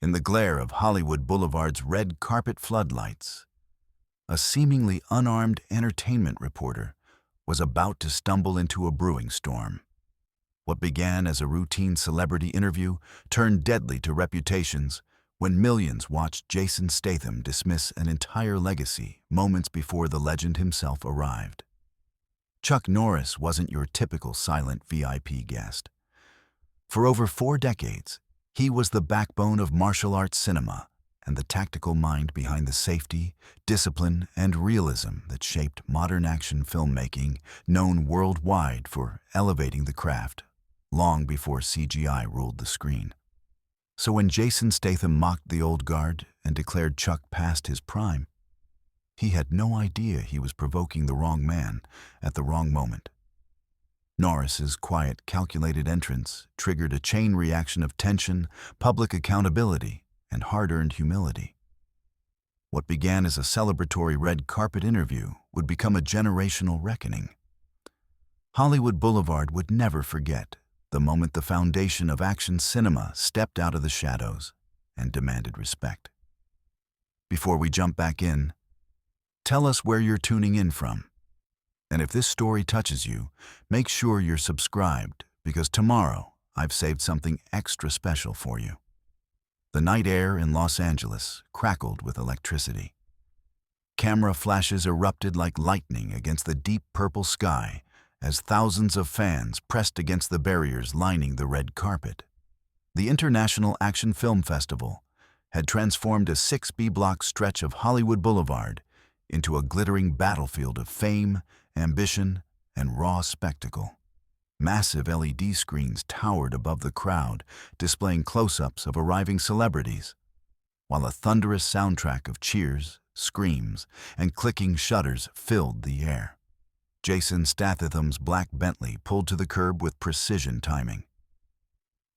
In the glare of Hollywood Boulevard's red carpet floodlights, a seemingly unarmed entertainment reporter was about to stumble into a brewing storm. What began as a routine celebrity interview turned deadly to reputations when millions watched Jason Statham dismiss an entire legacy moments before the legend himself arrived. Chuck Norris wasn't your typical silent VIP guest. For over 4 decades, he was the backbone of martial arts cinema and the tactical mind behind the safety, discipline, and realism that shaped modern action filmmaking, known worldwide for elevating the craft long before CGI ruled the screen. So when Jason Statham mocked the old guard and declared Chuck past his prime, he had no idea he was provoking the wrong man at the wrong moment. Norris's quiet, calculated entrance triggered a chain reaction of tension, public accountability, and hard-earned humility. What began as a celebratory red carpet interview would become a generational reckoning. Hollywood Boulevard would never forget the moment the foundation of action cinema stepped out of the shadows and demanded respect. Before we jump back in, tell us where you're tuning in from. And if this story touches you, make sure you're subscribed, because tomorrow I've saved something extra special for you. The night air in Los Angeles crackled with electricity. Camera flashes erupted like lightning against the deep purple sky as thousands of fans pressed against the barriers lining the red carpet. The International Action Film Festival had transformed a 6B-block stretch of Hollywood Boulevard into a glittering battlefield of fame, ambition, and raw spectacle. Massive LED screens towered above the crowd, displaying close-ups of arriving celebrities, while a thunderous soundtrack of cheers, screams, and clicking shutters filled the air. Jason Statham's black Bentley pulled to the curb with precision timing.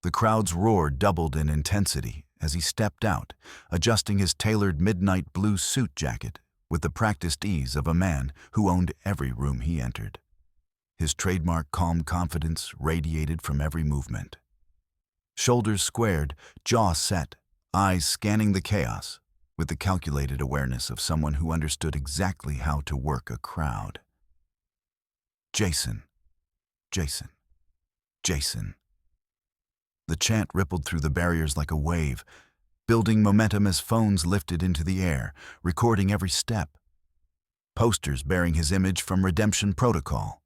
The crowd's roar doubled in intensity as he stepped out, adjusting his tailored midnight blue suit jacket with the practiced ease of a man who owned every room he entered. His trademark calm confidence radiated from every movement. Shoulders squared, jaw set, eyes scanning the chaos with the calculated awareness of someone who understood exactly how to work a crowd. Jason, Jason, Jason. The chant rippled through the barriers like a wave, building momentum as phones lifted into the air, recording every step. Posters bearing his image from Redemption Protocol.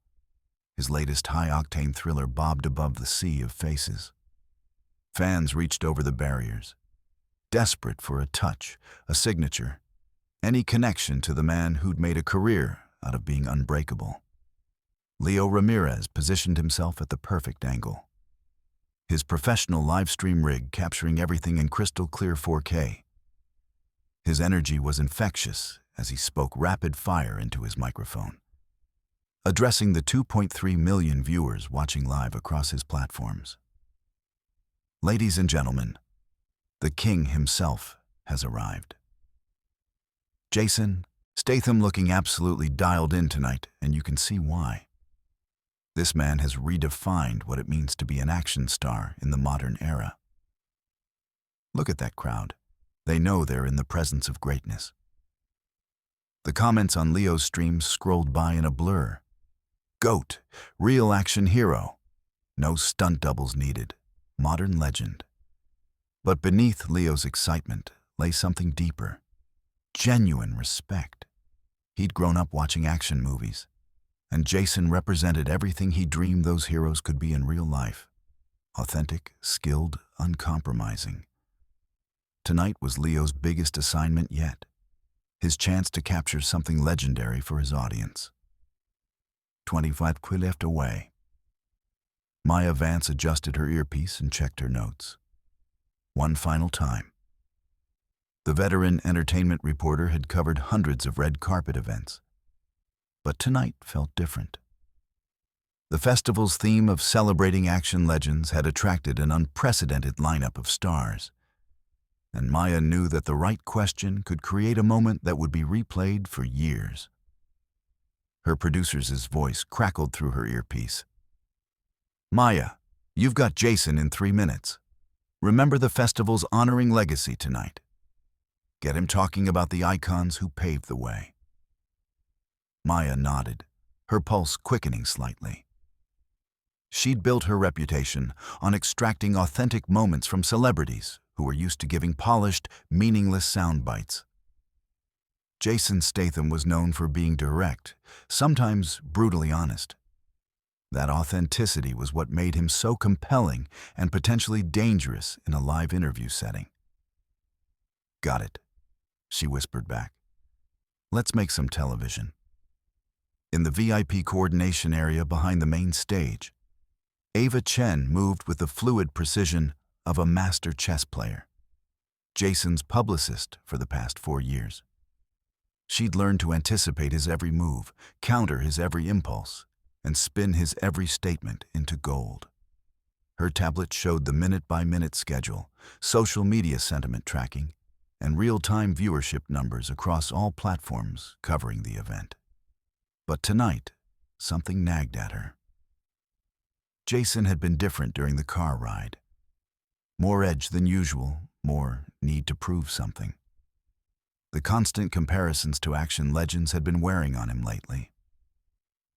His latest high-octane thriller bobbed above the sea of faces. Fans reached over the barriers, desperate for a touch, a signature, any connection to the man who'd made a career out of being unbreakable. Leo Ramirez positioned himself at the perfect angle, his professional live-stream rig capturing everything in crystal-clear 4K. His energy was infectious as he spoke rapid fire into his microphone, addressing the 2.3 million viewers watching live across his platforms. Ladies and gentlemen, the king himself has arrived. Jason Statham looking absolutely dialed in tonight, and you can see why. This man has redefined what it means to be an action star in the modern era. Look at that crowd. They know they're in the presence of greatness. The comments on Leo's stream scrolled by in a blur. GOAT, real action hero. No stunt doubles needed. Modern legend. But beneath Leo's excitement lay something deeper. Genuine respect. He'd grown up watching action movies, and Jason represented everything he dreamed those heroes could be in real life. Authentic, skilled, uncompromising. Tonight was Leo's biggest assignment yet. His chance to capture something legendary for his audience. 25 left away. Maya Vance adjusted her earpiece and checked her notes. One final time. The veteran entertainment reporter had covered hundreds of red carpet events. But tonight felt different. The festival's theme of celebrating action legends had attracted an unprecedented lineup of stars. And Maya knew that the right question could create a moment that would be replayed for years. Her producer's voice crackled through her earpiece. Maya, you've got Jason in 3 minutes. Remember the festival's honoring legacy tonight. Get him talking about the icons who paved the way. Maya nodded, her pulse quickening slightly. She'd built her reputation on extracting authentic moments from celebrities who were used to giving polished, meaningless sound bites. Jason Statham was known for being direct, sometimes brutally honest. That authenticity was what made him so compelling and potentially dangerous in a live interview setting. "Got it," she whispered back. "Let's make some television." In the VIP coordination area behind the main stage, Ava Chen moved with the fluid precision of a master chess player, Jason's publicist for the past 4 years. She'd learned to anticipate his every move, counter his every impulse, and spin his every statement into gold. Her tablet showed the minute-by-minute schedule, social media sentiment tracking, and real-time viewership numbers across all platforms covering the event. But tonight, something nagged at her. Jason had been different during the car ride. More edge than usual, more need to prove something. The constant comparisons to action legends had been wearing on him lately.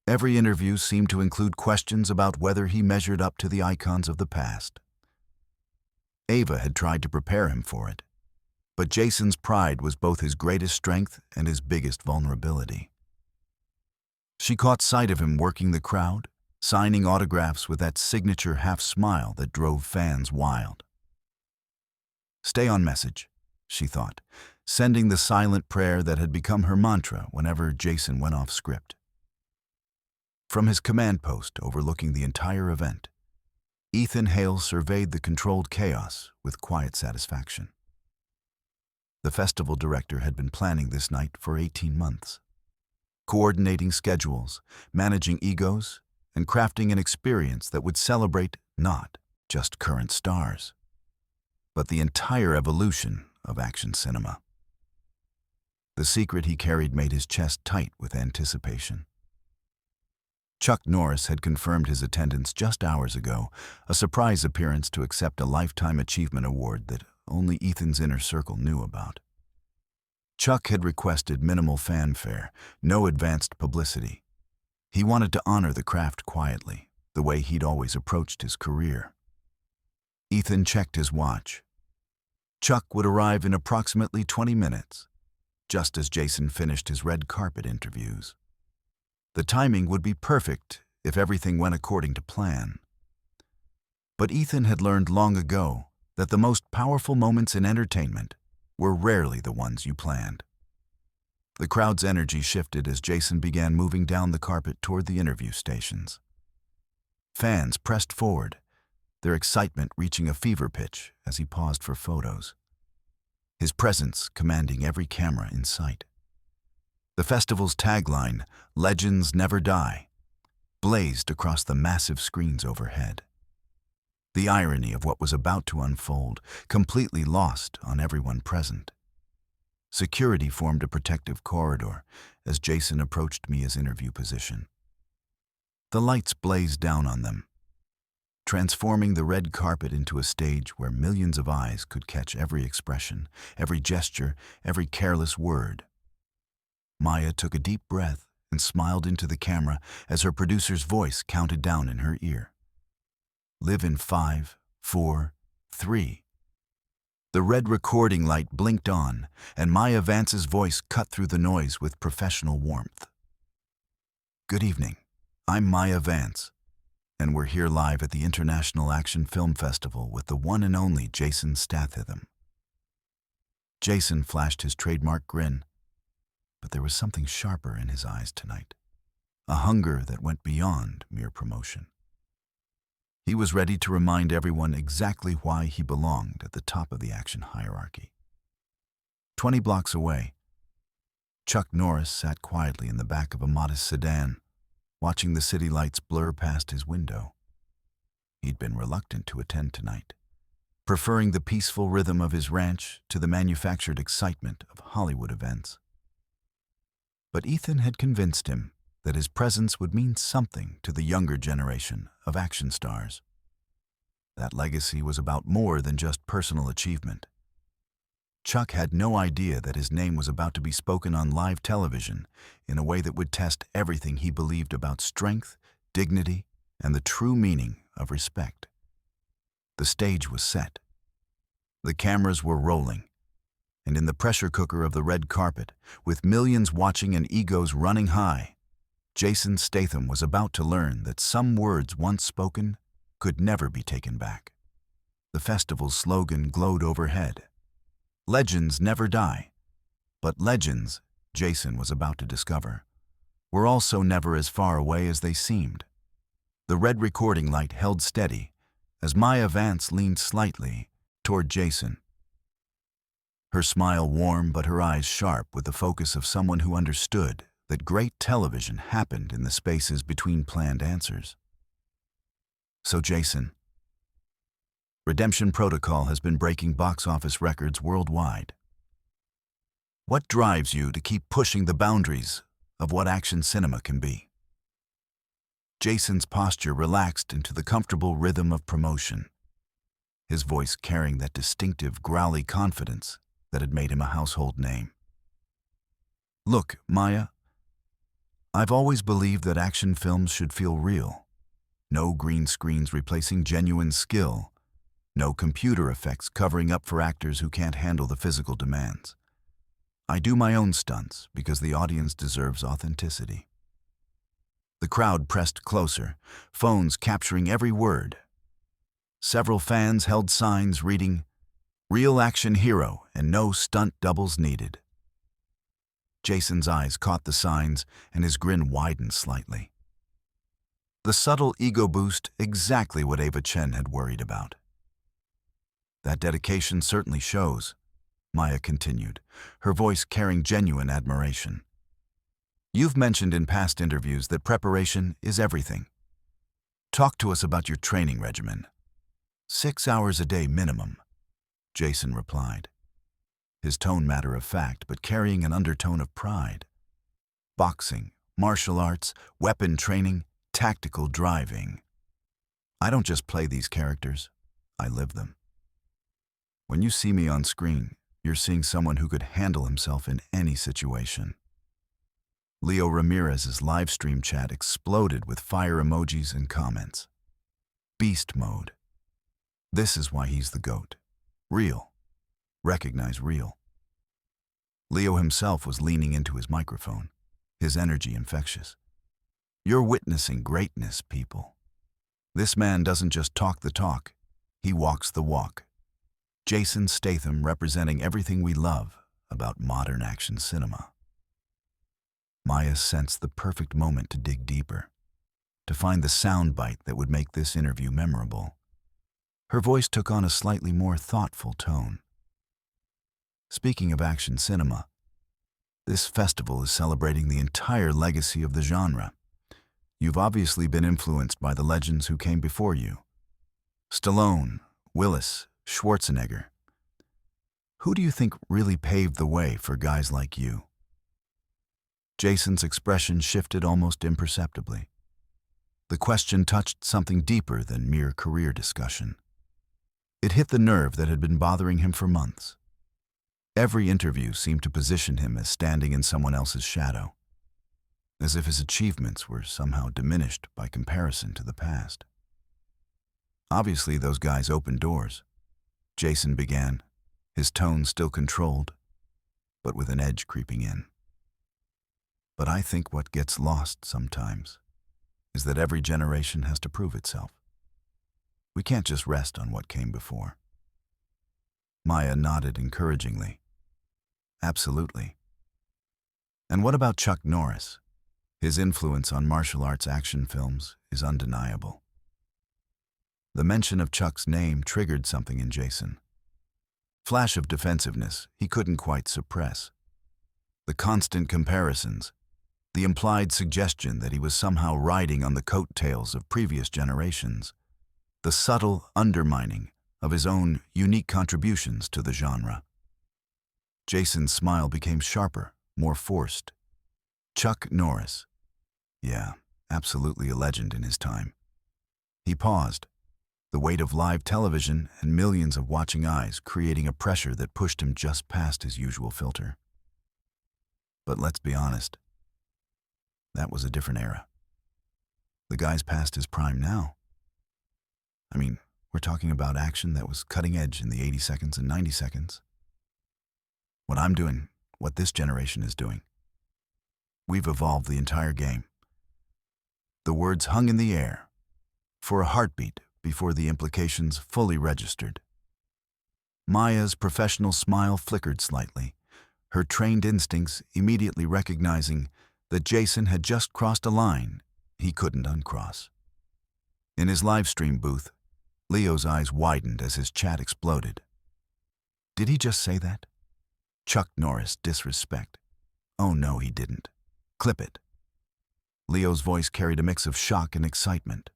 Every interview seemed to include questions about whether he measured up to the icons of the past. Ava had tried to prepare him for it, but Jason's pride was both his greatest strength and his biggest vulnerability. She caught sight of him working the crowd, signing autographs with that signature half-smile that drove fans wild. Stay on message, she thought, sending the silent prayer that had become her mantra whenever Jason went off script. From his command post overlooking the entire event, Ethan Hale surveyed the controlled chaos with quiet satisfaction. The festival director had been planning this night for 18 months, coordinating schedules, managing egos, and crafting an experience that would celebrate not just current stars, but the entire evolution of action cinema. The secret he carried made his chest tight with anticipation. Chuck Norris had confirmed his attendance just hours ago, a surprise appearance to accept a Lifetime Achievement Award that only Ethan's inner circle knew about. Chuck had requested minimal fanfare, no advanced publicity. He wanted to honor the craft quietly, the way he'd always approached his career. Ethan checked his watch. Chuck would arrive in approximately 20 minutes, just as Jason finished his red carpet interviews. The timing would be perfect if everything went according to plan. But Ethan had learned long ago that the most powerful moments in entertainment were rarely the ones you planned. The crowd's energy shifted as Jason began moving down the carpet toward the interview stations. Fans pressed forward, their excitement reaching a fever pitch as he paused for photos, his presence commanding every camera in sight. The festival's tagline, "Legends Never Die," blazed across the massive screens overhead. The irony of what was about to unfold completely lost on everyone present. Security formed a protective corridor as Jason approached Mia's interview position. The lights blazed down on them, transforming the red carpet into a stage where millions of eyes could catch every expression, every gesture, every careless word. Maya took a deep breath and smiled into the camera as her producer's voice counted down in her ear. "Live in 5, 4, 3. The red recording light blinked on, and Maya Vance's voice cut through the noise with professional warmth. "Good evening. I'm Maya Vance, and we're here live at the International Action Film Festival with the one and only Jason Statham." Jason flashed his trademark grin, but there was something sharper in his eyes tonight, a hunger that went beyond mere promotion. He was ready to remind everyone exactly why he belonged at the top of the action hierarchy. 20 blocks away, Chuck Norris sat quietly in the back of a modest sedan, watching the city lights blur past his window. He'd been reluctant to attend tonight, preferring the peaceful rhythm of his ranch to the manufactured excitement of Hollywood events. But Ethan had convinced him that his presence would mean something to the younger generation of action stars. That legacy was about more than just personal achievement. Chuck had no idea that his name was about to be spoken on live television in a way that would test everything he believed about strength, dignity, and the true meaning of respect. The stage was set. The cameras were rolling, and in the pressure cooker of the red carpet, with millions watching and egos running high, Jason Statham was about to learn that some words once spoken could never be taken back. The festival's slogan glowed overhead. Legends never die, but legends, Jason was about to discover, were also never as far away as they seemed. The red recording light held steady as Maya Vance leaned slightly toward Jason. Her smile warm but her eyes sharp with the focus of someone who understood that great television happened in the spaces between planned answers. So Jason, Redemption Protocol has been breaking box office records worldwide. What drives you to keep pushing the boundaries of what action cinema can be? Jason's posture relaxed into the comfortable rhythm of promotion, his voice carrying that distinctive, growly confidence that had made him a household name. Look, Maya, I've always believed that action films should feel real. No green screens replacing genuine skill. No computer effects covering up for actors who can't handle the physical demands. I do my own stunts because the audience deserves authenticity. The crowd pressed closer, phones capturing every word. Several fans held signs reading, "Real action hero and no stunt doubles needed." Jason's eyes caught the signs and his grin widened slightly. The subtle ego boost, exactly what Ava Chen had worried about. That dedication certainly shows, Maya continued, her voice carrying genuine admiration. You've mentioned in past interviews that preparation is everything. Talk to us about your training regimen. 6 hours a day minimum, Jason replied, his tone matter of fact but carrying an undertone of pride. Boxing, martial arts, weapon training, tactical driving. I don't just play these characters, I live them. When you see me on screen, you're seeing someone who could handle himself in any situation. Leo Ramirez's live stream chat exploded with fire emojis and comments. Beast mode. This is why he's the GOAT. Real. Recognize real. Leo himself was leaning into his microphone, his energy infectious. You're witnessing greatness, people. This man doesn't just talk the talk, he walks the walk. Jason Statham representing everything we love about modern action cinema. Maya sensed the perfect moment to dig deeper, to find the soundbite that would make this interview memorable. Her voice took on a slightly more thoughtful tone. Speaking of action cinema, this festival is celebrating the entire legacy of the genre. You've obviously been influenced by the legends who came before you. Stallone, Willis, Schwarzenegger. Who do you think really paved the way for guys like you? Jason's expression shifted almost imperceptibly. The question touched something deeper than mere career discussion. It hit the nerve that had been bothering him for months. Every interview seemed to position him as standing in someone else's shadow, as if his achievements were somehow diminished by comparison to the past. Obviously, those guys opened doors. Jason began, his tone still controlled, but with an edge creeping in. But I think what gets lost sometimes is that every generation has to prove itself. We can't just rest on what came before. Maya nodded encouragingly. Absolutely. And what about Chuck Norris? His influence on martial arts action films is undeniable. The mention of Chuck's name triggered something in Jason. Flash of defensiveness he couldn't quite suppress. The constant comparisons, the implied suggestion that he was somehow riding on the coattails of previous generations, the subtle undermining of his own unique contributions to the genre. Jason's smile became sharper, more forced. Chuck Norris. Yeah, absolutely a legend in his time. He paused, the weight of live television and millions of watching eyes creating a pressure that pushed him just past his usual filter. But let's be honest, that was a different era. The guy's past his prime now. I mean, we're talking about action that was cutting edge in the 80 seconds and 90 seconds. What I'm doing, what this generation is doing. We've evolved the entire game. The words hung in the air, for a heartbeat before the implications fully registered. Maya's professional smile flickered slightly, her trained instincts immediately recognizing that Jason had just crossed a line he couldn't uncross. In his live stream booth, Leo's eyes widened as his chat exploded. Did he just say that? Chuck Norris disrespect. Oh no, he didn't. Clip it. Leo's voice carried a mix of shock and excitement.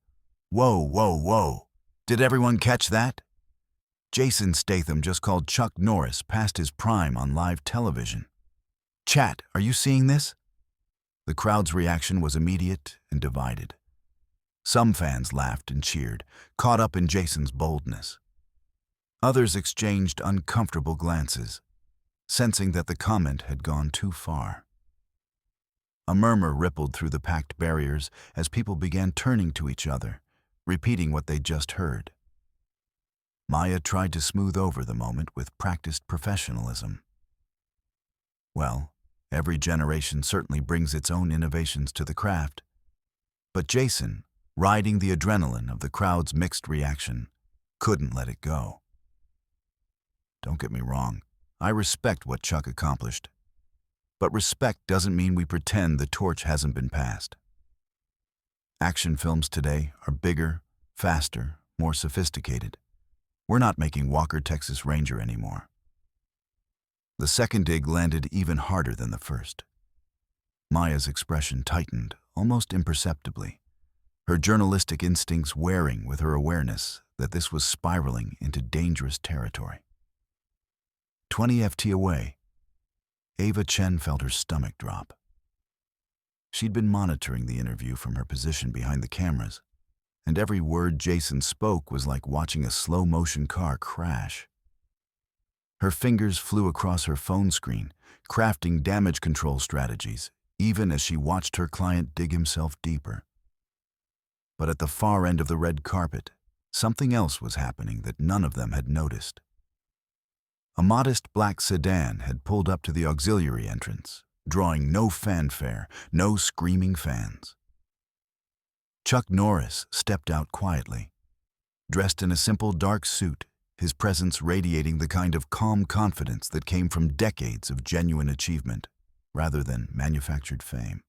Whoa, whoa, whoa. Did everyone catch that? Jason Statham just called Chuck Norris past his prime on live television. Chat, are you seeing this? The crowd's reaction was immediate and divided. Some fans laughed and cheered, caught up in Jason's boldness. Others exchanged uncomfortable glances, sensing that the comment had gone too far. A murmur rippled through the packed barriers as people began turning to each other, repeating what they'd just heard. Maya tried to smooth over the moment with practiced professionalism. Well, every generation certainly brings its own innovations to the craft. But Jason, riding the adrenaline of the crowd's mixed reaction, couldn't let it go. Don't get me wrong, I respect what Chuck accomplished. But respect doesn't mean we pretend the torch hasn't been passed. Action films today are bigger, faster, more sophisticated. We're not making Walker, Texas Ranger anymore. The second dig landed even harder than the first. Maya's expression tightened, almost imperceptibly, her journalistic instincts wearing with her awareness that this was spiraling into dangerous territory. 20 FT away, Ava Chen felt her stomach drop. She'd been monitoring the interview from her position behind the cameras, and every word Jason spoke was like watching a slow-motion car crash. Her fingers flew across her phone screen, crafting damage control strategies, even as she watched her client dig himself deeper. But at the far end of the red carpet, something else was happening that none of them had noticed. A modest black sedan had pulled up to the auxiliary entrance, drawing no fanfare, no screaming fans. Chuck Norris stepped out quietly. Dressed in a simple dark suit, his presence radiating the kind of calm confidence that came from decades of genuine achievement, rather than manufactured fame.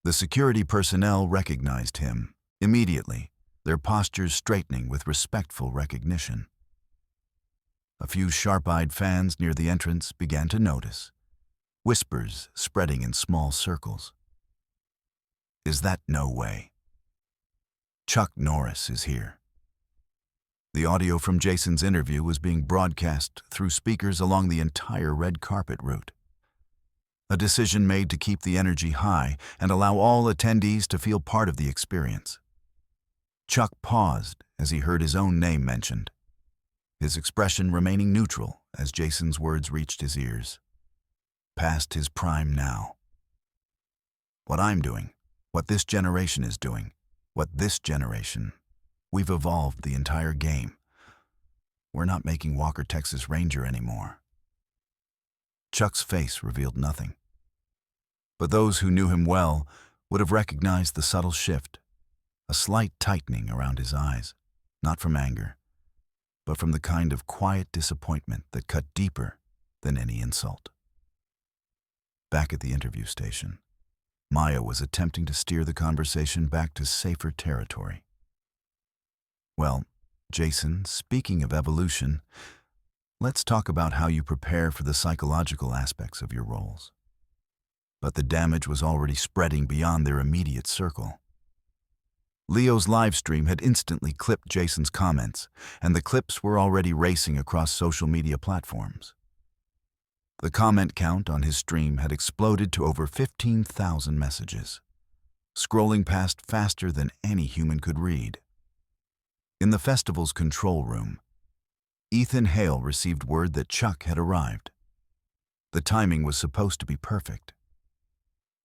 The security personnel recognized him immediately, their postures straightening with respectful recognition. A few sharp-eyed fans near the entrance began to notice, whispers spreading in small circles. Is that no way? Chuck Norris is here. The audio from Jason's interview was being broadcast through speakers along the entire red carpet route. A decision made to keep the energy high and allow all attendees to feel part of the experience. Chuck paused as he heard his own name mentioned, his expression remaining neutral as Jason's words reached his ears. Past his prime now. What I'm doing, what this generation is doing, we've evolved the entire game. We're not making Walker, Texas Ranger anymore. Chuck's face revealed nothing. But those who knew him well would have recognized the subtle shift, a slight tightening around his eyes, not from anger, but from the kind of quiet disappointment that cut deeper than any insult. Back at the interview station, Maya was attempting to steer the conversation back to safer territory. Well, Jason, speaking of evolution, let's talk about how you prepare for the psychological aspects of your roles. But the damage was already spreading beyond their immediate circle. Leo's live stream had instantly clipped Jason's comments, and the clips were already racing across social media platforms. The comment count on his stream had exploded to over 15,000 messages, scrolling past faster than any human could read. In the festival's control room, Ethan Hale received word that Chuck had arrived. The timing was supposed to be perfect.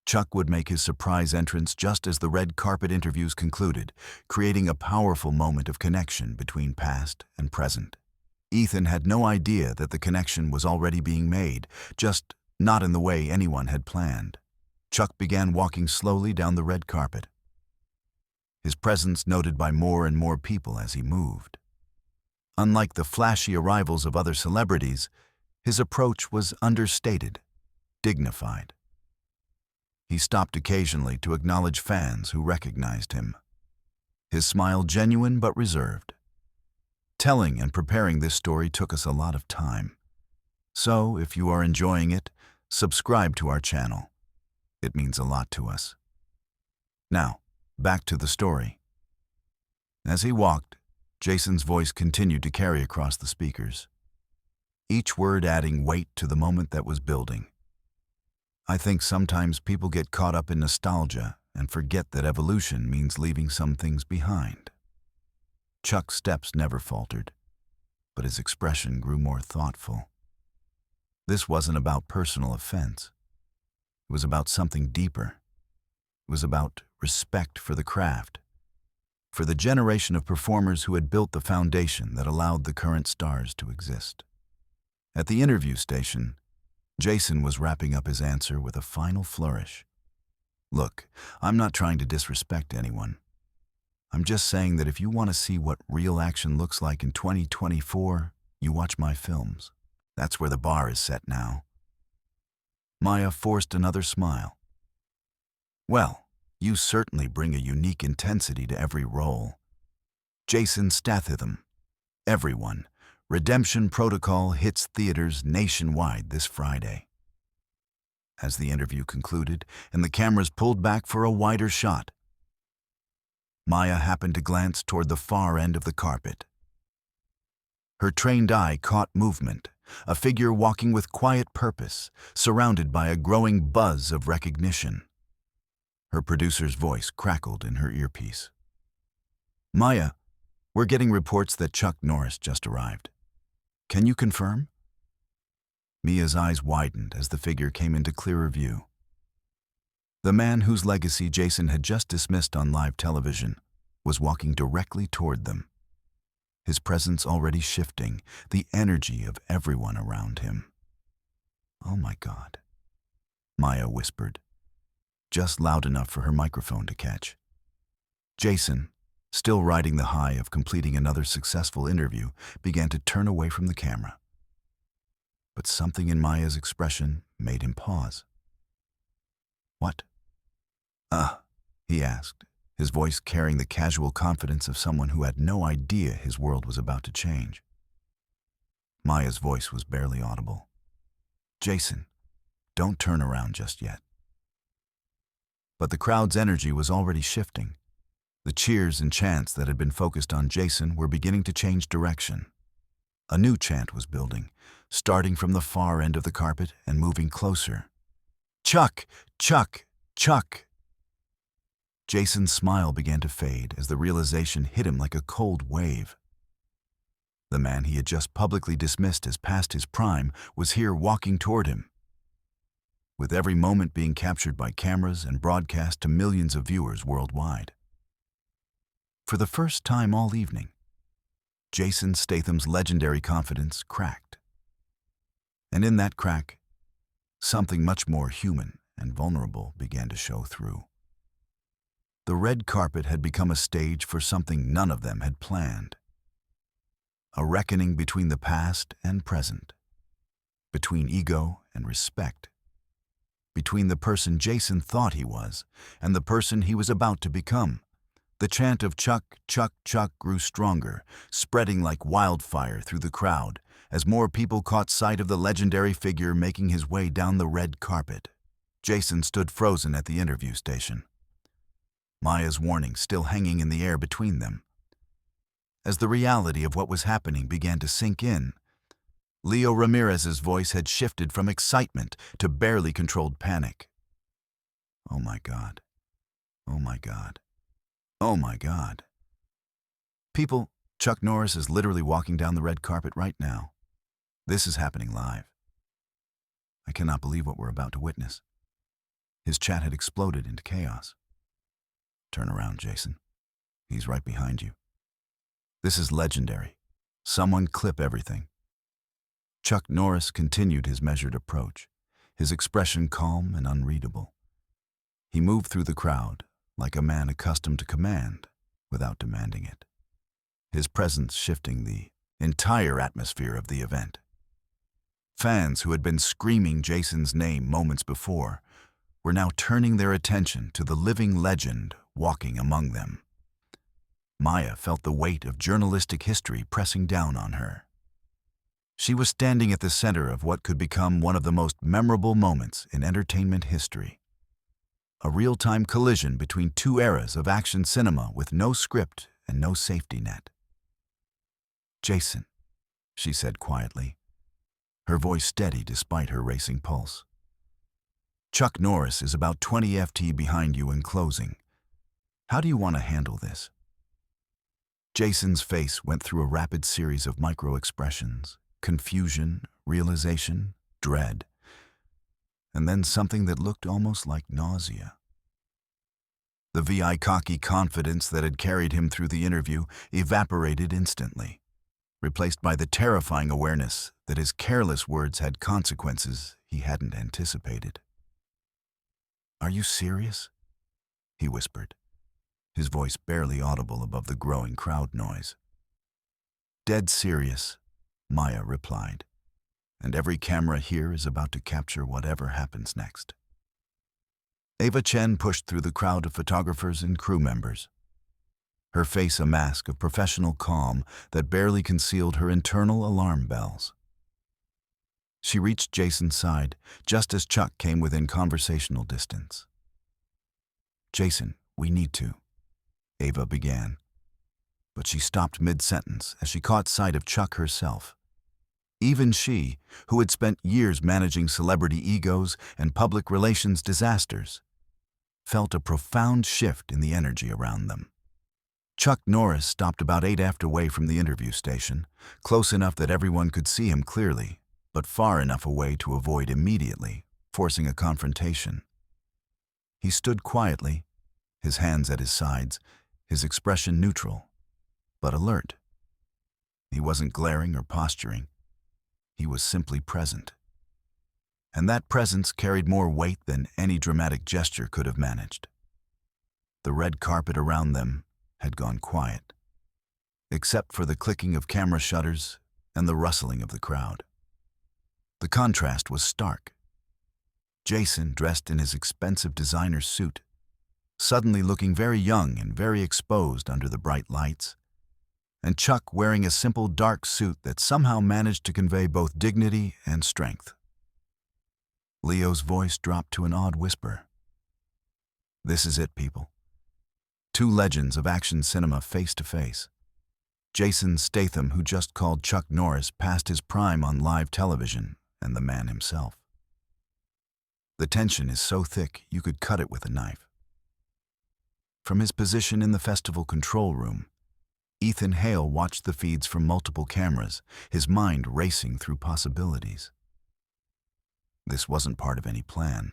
Chuck would make his surprise entrance just as the red carpet interviews concluded, creating a powerful moment of connection between past and present. Ethan had no idea that the connection was already being made, just not in the way anyone had planned. Chuck began walking slowly down the red carpet, his presence noted by more and more people as he moved. Unlike the flashy arrivals of other celebrities, his approach was understated, dignified. He stopped occasionally to acknowledge fans who recognized him. His smile genuine but reserved. Telling and preparing this story took us a lot of time. So, if you are enjoying it, subscribe to our channel. It means a lot to us. Now, back to the story. As he walked, Jason's voice continued to carry across the speakers, each word adding weight to the moment that was building. I think sometimes people get caught up in nostalgia and forget that evolution means leaving some things behind. Chuck's steps never faltered, but his expression grew more thoughtful. This wasn't about personal offense. It was about something deeper. It was about respect for the craft, for the generation of performers who had built the foundation that allowed the current stars to exist. At the interview station, Jason was wrapping up his answer with a final flourish. Look, I'm not trying to disrespect anyone. I'm just saying that if you want to see what real action looks like in 2024, you watch my films. That's where the bar is set now. Maya forced another smile. Well, you certainly bring a unique intensity to every role. Jason Statham, Everyone, Redemption Protocol hits theaters nationwide this Friday. As the interview concluded and the cameras pulled back for a wider shot, Maya happened to glance toward the far end of the carpet. Her trained eye caught movement, a figure walking with quiet purpose, surrounded by a growing buzz of recognition. Her producer's voice crackled in her earpiece. Maya, we're getting reports that Chuck Norris just arrived. Can you confirm? Mia's eyes widened as the figure came into clearer view. The man whose legacy Jason had just dismissed on live television was walking directly toward them, his presence already shifting the energy of everyone around him. Oh my God, Maya whispered, just loud enough for her microphone to catch. Jason, still riding the high of completing another successful interview, began to turn away from the camera. But something in Maya's expression made him pause. What? He asked, his voice carrying the casual confidence of someone who had no idea his world was about to change. Maya's voice was barely audible. Jason, don't turn around just yet. But the crowd's energy was already shifting. The cheers and chants that had been focused on Jason were beginning to change direction. A new chant was building, starting from the far end of the carpet and moving closer. Chuck! Chuck! Chuck! Jason's smile began to fade as the realization hit him like a cold wave. The man he had just publicly dismissed as past his prime was here walking toward him. With every moment being captured by cameras and broadcast to millions of viewers worldwide. For the first time all evening, Jason Statham's legendary confidence cracked. And in that crack, something much more human and vulnerable began to show through. The red carpet had become a stage for something none of them had planned. A reckoning between the past and present, between ego and respect, between the person Jason thought he was and the person he was about to become. The chant of Chuck, Chuck, Chuck grew stronger, spreading like wildfire through the crowd as more people caught sight of the legendary figure making his way down the red carpet. Jason stood frozen at the interview station, Maya's warning still hanging in the air between them. As the reality of what was happening began to sink in, Leo Ramirez's voice had shifted from excitement to barely controlled panic. Oh my God. Oh my God. Oh my God. People Chuck Norris is literally walking down the red carpet right now. This is happening live. I cannot believe what we're about to witness. His chat had exploded into chaos. Turn around, Jason. He's right behind you. This is legendary. Someone clip everything. Chuck Norris continued his measured approach, his expression calm and unreadable. He moved through the crowd like a man accustomed to command without demanding it, his presence shifting the entire atmosphere of the event. Fans who had been screaming Jason's name moments before were now turning their attention to the living legend walking among them. Maya felt the weight of journalistic history pressing down on her. She was standing at the center of what could become one of the most memorable moments in entertainment history. A real-time collision between two eras of action cinema with no script and no safety net. "Jason," she said quietly, her voice steady despite her racing pulse. "Chuck Norris is about 20 FT behind you in closing. How do you want to handle this?" Jason's face went through a rapid series of micro-expressions: confusion, realization, dread, and then something that looked almost like nausea. The VI cocky confidence that had carried him through the interview evaporated instantly, replaced by the terrifying awareness that his careless words had consequences he hadn't anticipated. "Are you serious?" he whispered, his voice barely audible above the growing crowd noise. "Dead serious," Maya replied, "and every camera here is about to capture whatever happens next." Ava Chen pushed through the crowd of photographers and crew members, her face a mask of professional calm that barely concealed her internal alarm bells. She reached Jason's side just as Chuck came within conversational distance. "Jason, we need to," Ava began, but she stopped mid-sentence as she caught sight of Chuck herself. Even she, who had spent years managing celebrity egos and public relations disasters, felt a profound shift in the energy around them. Chuck Norris stopped about 8 aft away from the interview station, close enough that everyone could see him clearly, but far enough away to avoid immediately forcing a confrontation. He stood quietly, his hands at his sides, his expression neutral, but alert. He wasn't glaring or posturing. He was simply present. And that presence carried more weight than any dramatic gesture could have managed. The red carpet around them had gone quiet, except for the clicking of camera shutters and the rustling of the crowd. The contrast was stark. Jason, dressed in his expensive designer suit, suddenly looking very young and very exposed under the bright lights, and Chuck wearing a simple dark suit that somehow managed to convey both dignity and strength. Leo's voice dropped to an odd whisper. "This is it, people. Two legends of action cinema face to face. Jason Statham, who just called Chuck Norris past his prime on live television, and the man himself. The tension is so thick you could cut it with a knife." From his position in the festival control room, Ethan Hale watched the feeds from multiple cameras, his mind racing through possibilities. This wasn't part of any plan,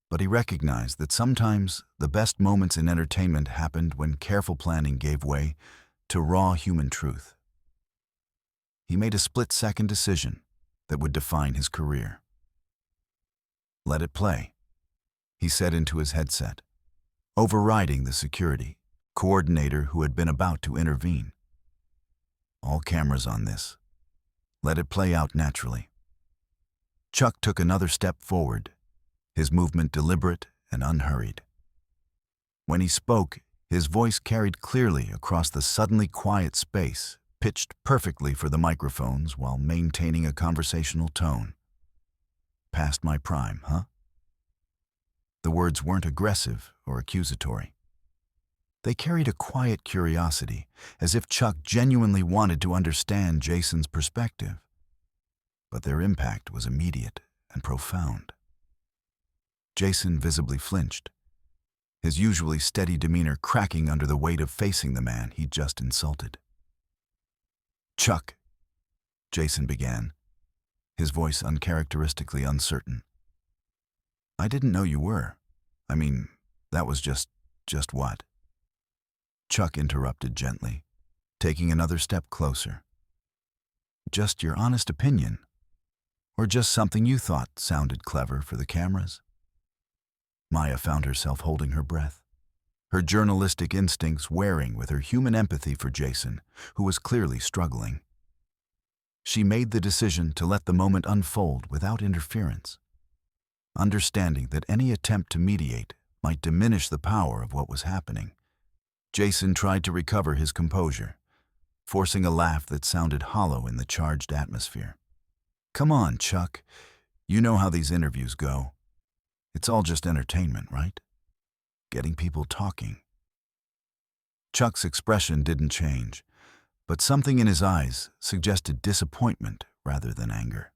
but he recognized that sometimes the best moments in entertainment happened when careful planning gave way to raw human truth. He made a split-second decision that would define his career. "Let it play," he said into his headset, overriding the security coordinator who had been about to intervene. "All cameras on this. Let it play out naturally." Chuck took another step forward, his movement deliberate and unhurried. When he spoke, his voice carried clearly across the suddenly quiet space, pitched perfectly for the microphones while maintaining a conversational tone. "Past my prime, huh?" The words weren't aggressive or accusatory. They carried a quiet curiosity, as if Chuck genuinely wanted to understand Jason's perspective. But their impact was immediate and profound. Jason visibly flinched, his usually steady demeanor cracking under the weight of facing the man he'd just insulted. Chuck, Jason began, his voice uncharacteristically uncertain. I didn't know you were. I mean, that was just what? Chuck interrupted gently, taking another step closer. Just your honest opinion, or just something you thought sounded clever for the cameras? Maya found herself holding her breath, her journalistic instincts wearing with her human empathy for Jason, who was clearly struggling. She made the decision to let the moment unfold without interference, understanding that any attempt to mediate might diminish the power of what was happening. Jason tried to recover his composure, forcing a laugh that sounded hollow in the charged atmosphere. Come on, Chuck. You know how these interviews go. It's all just entertainment, right? Getting people talking. Chuck's expression didn't change, but something in his eyes suggested disappointment rather than anger.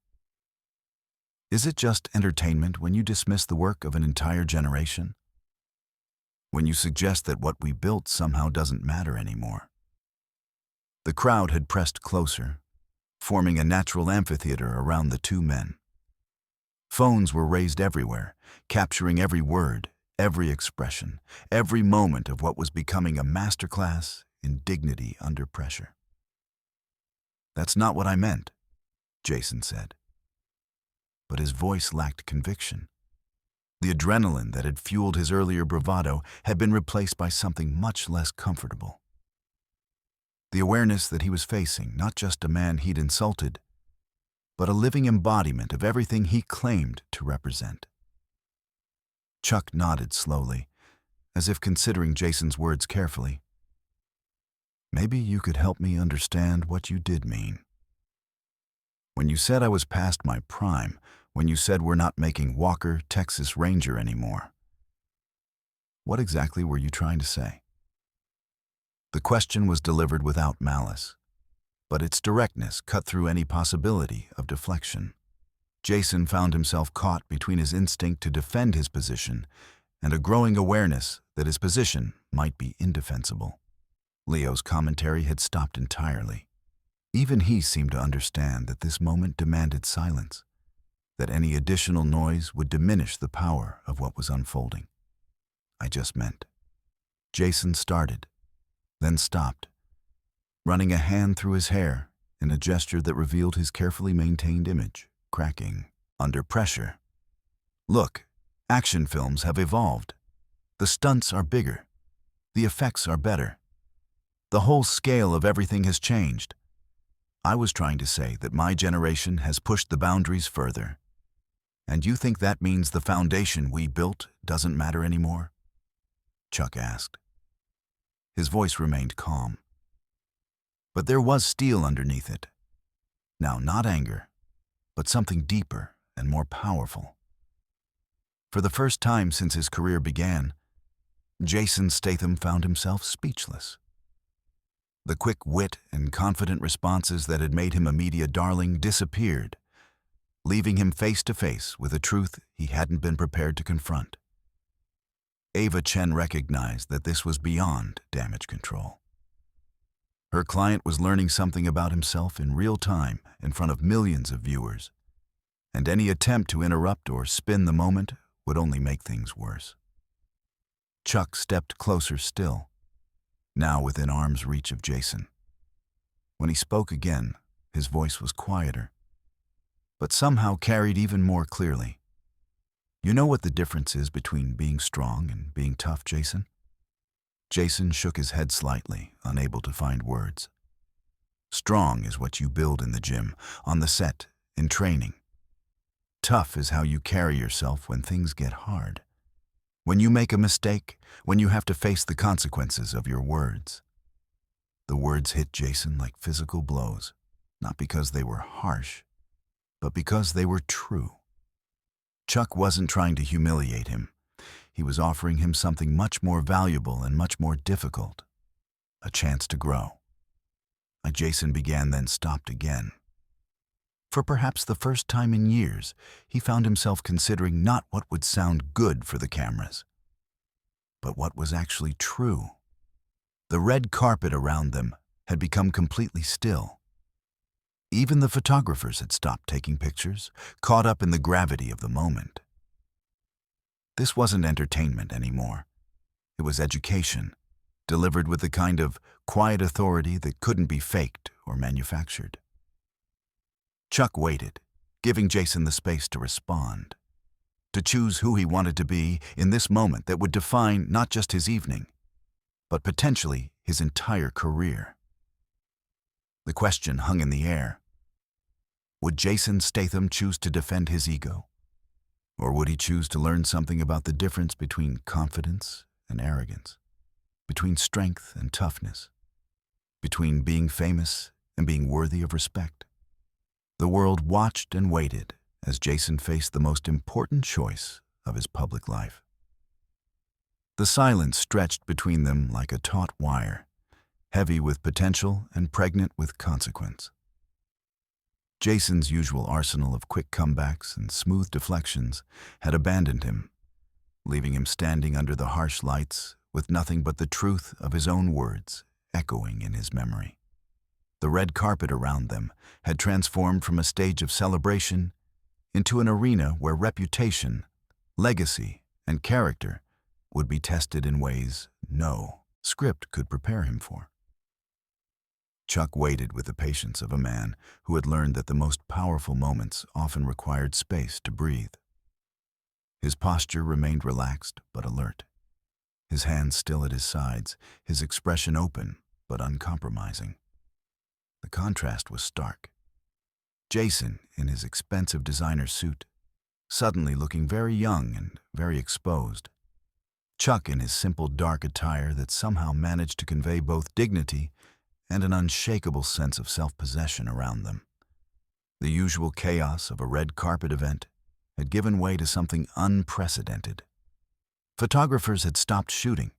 Is it just entertainment when you dismiss the work of an entire generation? When you suggest that what we built somehow doesn't matter anymore? The crowd had pressed closer, forming a natural amphitheater around the two men. Phones were raised everywhere, capturing every word, every expression, every moment of what was becoming a masterclass in dignity under pressure. That's not what I meant, Jason said. But his voice lacked conviction. The adrenaline that had fueled his earlier bravado had been replaced by something much less comfortable. The awareness that he was facing not just a man he'd insulted, but a living embodiment of everything he claimed to represent. Chuck nodded slowly, as if considering Jason's words carefully. Maybe you could help me understand what you did mean. When you said I was past my prime, when you said we're not making Walker, Texas Ranger anymore, what exactly were you trying to say? The question was delivered without malice, but its directness cut through any possibility of deflection. Jason found himself caught between his instinct to defend his position and a growing awareness that his position might be indefensible. Leo's commentary had stopped entirely. Even he seemed to understand that this moment demanded silence, that any additional noise would diminish the power of what was unfolding. I just meant. Jason started, then stopped, running a hand through his hair in a gesture that revealed his carefully maintained image, cracking under pressure. Look, action films have evolved. The stunts are bigger. The effects are better. The whole scale of everything has changed. I was trying to say that my generation has pushed the boundaries further. And you think that means the foundation we built doesn't matter anymore? Chuck asked. His voice remained calm. But there was steel underneath it. Now, not anger, but something deeper and more powerful. For the first time since his career began, Jason Statham found himself speechless. The quick wit and confident responses that had made him a media darling disappeared, leaving him face to face with a truth he hadn't been prepared to confront. Ava Chen recognized that this was beyond damage control. Her client was learning something about himself in real time in front of millions of viewers, and any attempt to interrupt or spin the moment would only make things worse. Chuck stepped closer still, now within arm's reach of Jason. When he spoke again, his voice was quieter, but somehow carried even more clearly. You know what the difference is between being strong and being tough, Jason? Jason shook his head slightly, unable to find words. Strong is what you build in the gym, on the set, in training. Tough is how you carry yourself when things get hard. When you make a mistake, when you have to face the consequences of your words. The words hit Jason like physical blows, not because they were harsh, but because they were true. Chuck wasn't trying to humiliate him. He was offering him something much more valuable and much more difficult, a chance to grow. Jason began, then stopped again. For perhaps the first time in years, he found himself considering not what would sound good for the cameras, but what was actually true. The red carpet around them had become completely still. Even the photographers had stopped taking pictures, caught up in the gravity of the moment. This wasn't entertainment anymore. It was education, delivered with the kind of quiet authority that couldn't be faked or manufactured. Chuck waited, giving Jason the space to respond, to choose who he wanted to be in this moment that would define not just his evening, but potentially his entire career. The question hung in the air. Would Jason Statham choose to defend his ego? Or would he choose to learn something about the difference between confidence and arrogance, between strength and toughness, between being famous and being worthy of respect? The world watched and waited as Jason faced the most important choice of his public life. The silence stretched between them like a taut wire, heavy with potential and pregnant with consequence. Jason's usual arsenal of quick comebacks and smooth deflections had abandoned him, leaving him standing under the harsh lights with nothing but the truth of his own words echoing in his memory. The red carpet around them had transformed from a stage of celebration into an arena where reputation, legacy, and character would be tested in ways no script could prepare him for. Chuck waited with the patience of a man who had learned that the most powerful moments often required space to breathe. His posture remained relaxed but alert, his hands still at his sides, his expression open but uncompromising. The contrast was stark. Jason, in his expensive designer suit, suddenly looking very young and very exposed. Chuck in his simple dark attire that somehow managed to convey both dignity and an unshakable sense of self-possession around them. The usual chaos of a red carpet event had given way to something unprecedented. Photographers had stopped shooting,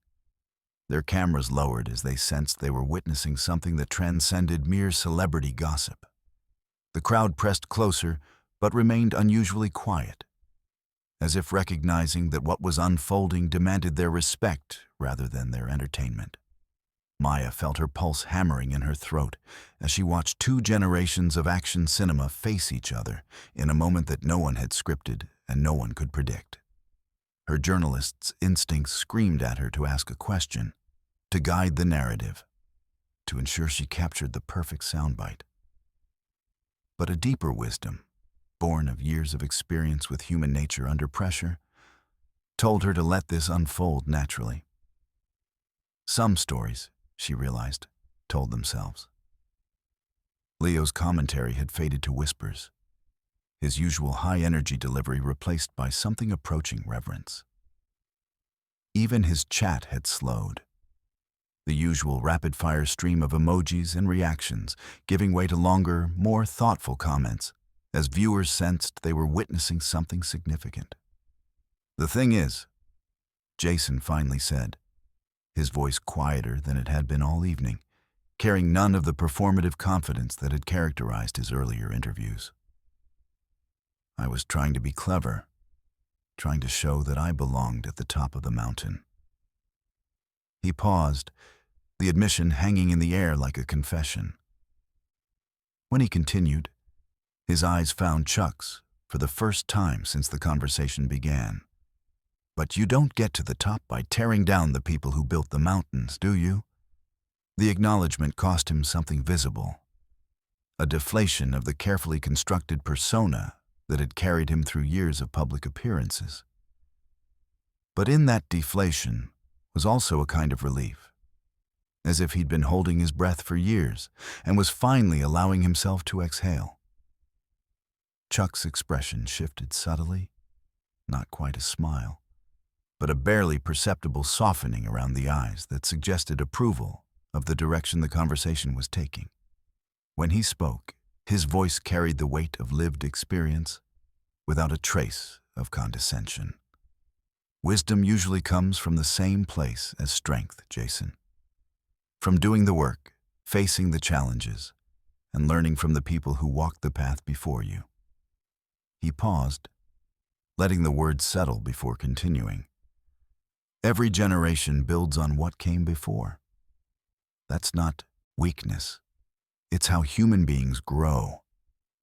their cameras lowered as they sensed they were witnessing something that transcended mere celebrity gossip. The crowd pressed closer but remained unusually quiet, as if recognizing that what was unfolding demanded their respect rather than their entertainment. Maya felt her pulse hammering in her throat as she watched two generations of action cinema face each other in a moment that no one had scripted and no one could predict. Her journalist's instincts screamed at her to ask a question, to guide the narrative, to ensure she captured the perfect soundbite. But a deeper wisdom, born of years of experience with human nature under pressure, told her to let this unfold naturally. Some stories, she realized, told themselves. Leo's commentary had faded to whispers, his usual high-energy delivery replaced by something approaching reverence. Even his chat had slowed, the usual rapid-fire stream of emojis and reactions giving way to longer, more thoughtful comments as viewers sensed they were witnessing something significant. "The thing is," Jason finally said, his voice quieter than it had been all evening, carrying none of the performative confidence that had characterized his earlier interviews. "I was trying to be clever, trying to show that I belonged at the top of the mountain." He paused, the admission hanging in the air like a confession. When he continued, his eyes found Chuck's for the first time since the conversation began. "But you don't get to the top by tearing down the people who built the mountains, do you?" The acknowledgement cost him something visible, a deflation of the carefully constructed persona that had carried him through years of public appearances. But in that deflation was also a kind of relief, as if he'd been holding his breath for years and was finally allowing himself to exhale. Chuck's expression shifted subtly, not quite a smile, but a barely perceptible softening around the eyes that suggested approval of the direction the conversation was taking. When he spoke, his voice carried the weight of lived experience without a trace of condescension. "Wisdom usually comes from the same place as strength, Jason. From doing the work, facing the challenges, and learning from the people who walked the path before you." He paused, letting the words settle before continuing. "Every generation builds on what came before. That's not weakness. It's how human beings grow.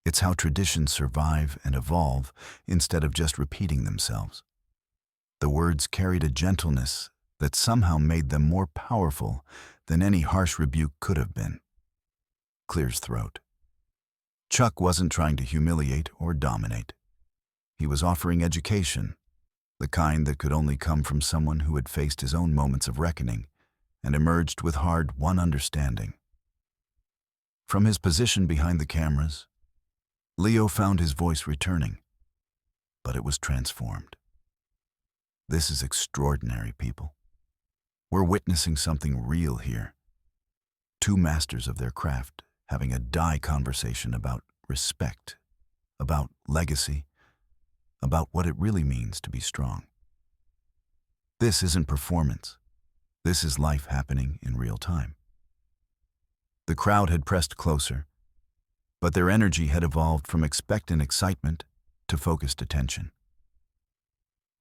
It's how traditions survive and evolve instead of just repeating themselves. The words carried a gentleness that somehow made them more powerful than any harsh rebuke could have been. Clears throat. Chuck wasn't trying to humiliate or dominate. He was offering education, the kind that could only come from someone who had faced his own moments of reckoning and emerged with hard-won understanding. From his position behind the cameras, Leo found his voice returning, but it was transformed. This is extraordinary, people. We're witnessing something real here. Two masters of their craft having a conversation about respect, about legacy, about what it really means to be strong. This isn't performance. This is life happening in real time. The crowd had pressed closer, but their energy had evolved from expectant excitement to focused attention.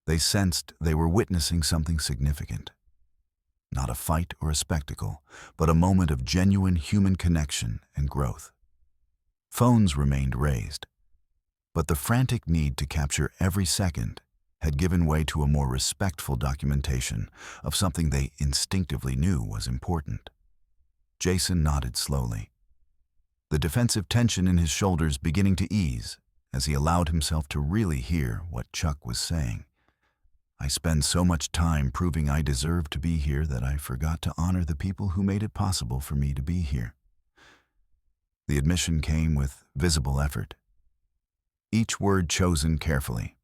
They sensed they were witnessing something significant. Not a fight or a spectacle, but a moment of genuine human connection and growth. Phones remained raised, but the frantic need to capture every second had given way to a more respectful documentation of something they instinctively knew was important. Jason nodded slowly, the defensive tension in his shoulders beginning to ease as he allowed himself to really hear what Chuck was saying. I spend so much time proving I deserve to be here that I forgot to honor the people who made it possible for me to be here. The admission came with visible effort, each word chosen carefully.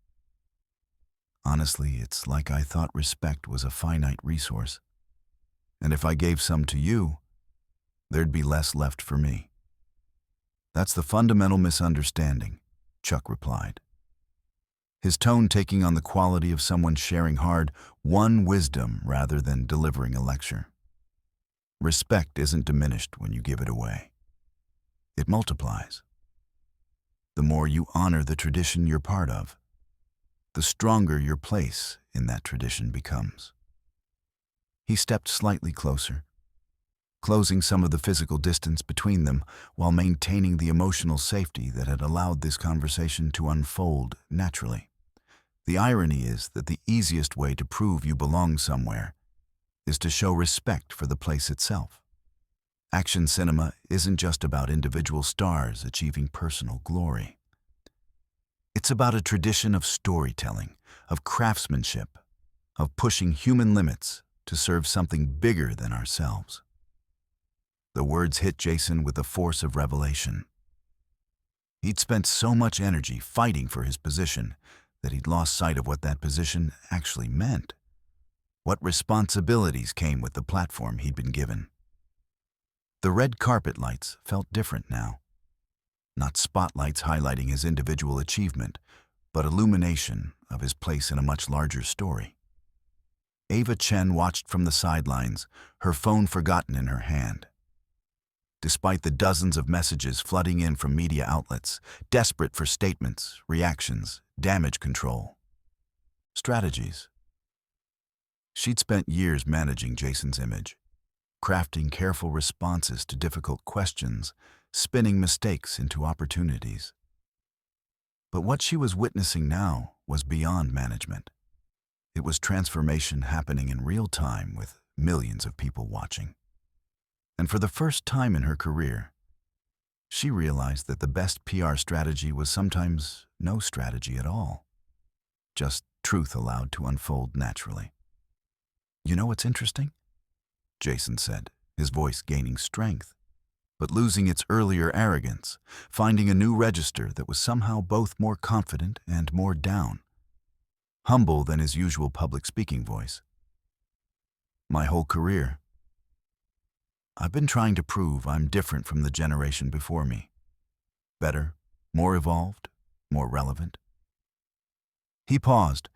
Honestly, it's like I thought respect was a finite resource, and if I gave some to you, there'd be less left for me. That's the fundamental misunderstanding, Chuck replied, his tone taking on the quality of someone sharing hard-won wisdom rather than delivering a lecture. Respect isn't diminished when you give it away. It multiplies. The more you honor the tradition you're part of, the stronger your place in that tradition becomes. He stepped slightly closer, closing some of the physical distance between them while maintaining the emotional safety that had allowed this conversation to unfold naturally. The irony is that the easiest way to prove you belong somewhere is to show respect for the place itself. Action cinema isn't just about individual stars achieving personal glory. It's about a tradition of storytelling, of craftsmanship, of pushing human limits to serve something bigger than ourselves. The words hit Jason with the force of revelation. He'd spent so much energy fighting for his position that he'd lost sight of what that position actually meant, what responsibilities came with the platform he'd been given. The red carpet lights felt different now. Not spotlights highlighting his individual achievement, but illumination of his place in a much larger story. Ava Chen watched from the sidelines, her phone forgotten in her hand. Despite the dozens of messages flooding in from media outlets, desperate for statements, reactions, damage control, strategies. She'd spent years managing Jason's image, crafting careful responses to difficult questions, spinning mistakes into opportunities. But what she was witnessing now was beyond management. It was transformation happening in real time with millions of people watching. And for the first time in her career, she realized that the best PR strategy was sometimes no strategy at all, just truth allowed to unfold naturally. You know what's interesting? Jason said, his voice gaining strength, but losing its earlier arrogance, finding a new register that was somehow both more confident and more down, humble than his usual public speaking voice. My whole career, I've been trying to prove I'm different from the generation before me. Better, more evolved, more relevant. He paused,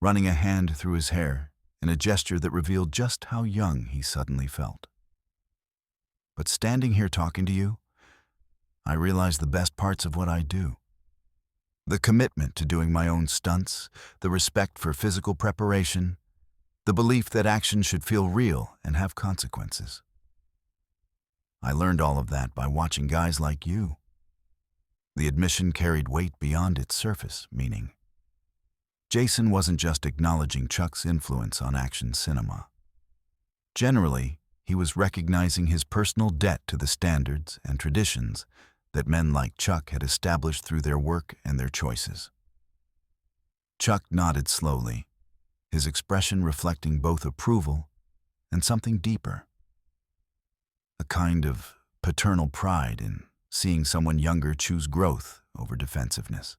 running a hand through his hair in a gesture that revealed just how young he suddenly felt. But standing here talking to you, I realize the best parts of what I do. The commitment to doing my own stunts, the respect for physical preparation, the belief that action should feel real and have consequences. I learned all of that by watching guys like you. The admission carried weight beyond its surface meaning. Jason wasn't just acknowledging Chuck's influence on action cinema. Generally, he was recognizing his personal debt to the standards and traditions that men like Chuck had established through their work and their choices. Chuck nodded slowly, his expression reflecting both approval and something deeper. A kind of paternal pride in seeing someone younger choose growth over defensiveness.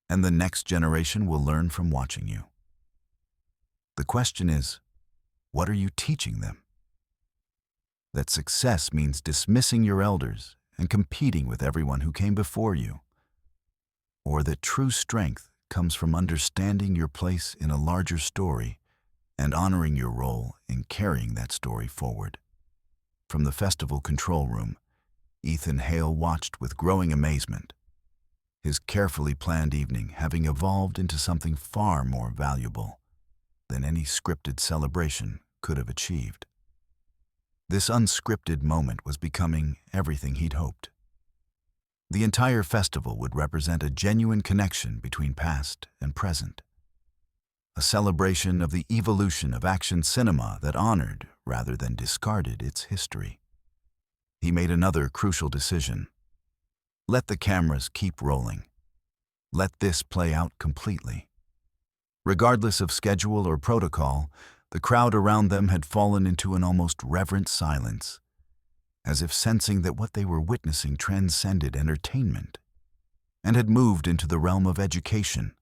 And the next generation will learn from watching you. The question is, what are you teaching them? That success means dismissing your elders and competing with everyone who came before you, or that true strength comes from understanding your place in a larger story and honoring your role in carrying that story forward. From the festival control room, Ethan Hale watched with growing amazement, his carefully planned evening having evolved into something far more valuable than any scripted celebration could have achieved. This unscripted moment was becoming everything he'd hoped. The entire festival would represent a genuine connection between past and present, a celebration of the evolution of action cinema that honored rather than discarded its history. He made another crucial decision. Let the cameras keep rolling. Let this play out completely. Regardless of schedule or protocol, the crowd around them had fallen into an almost reverent silence, as if sensing that what they were witnessing transcended entertainment and had moved into the realm of education,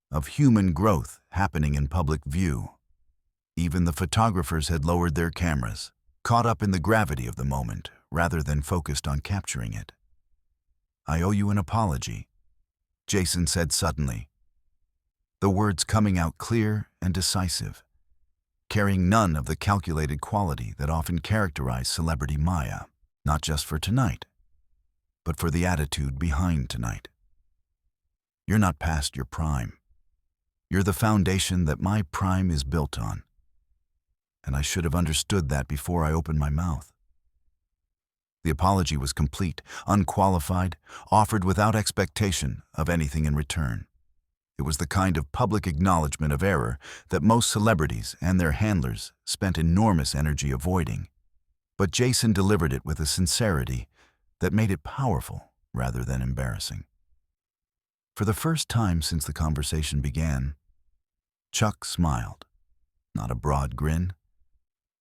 of human growth happening in public view. Even the photographers had lowered their cameras, caught up in the gravity of the moment rather than focused on capturing it. "I owe you an apology," Jason said suddenly, the words coming out clear and decisive, carrying none of the calculated quality that often characterized celebrity Maya, not just for tonight, but for the attitude behind tonight. "You're not past your prime. You're the foundation that my prime is built on. And I should have understood that before I opened my mouth." The apology was complete, unqualified, offered without expectation of anything in return. It was the kind of public acknowledgement of error that most celebrities and their handlers spent enormous energy avoiding. But Jason delivered it with a sincerity that made it powerful rather than embarrassing. For the first time since the conversation began, Chuck smiled, not a broad grin,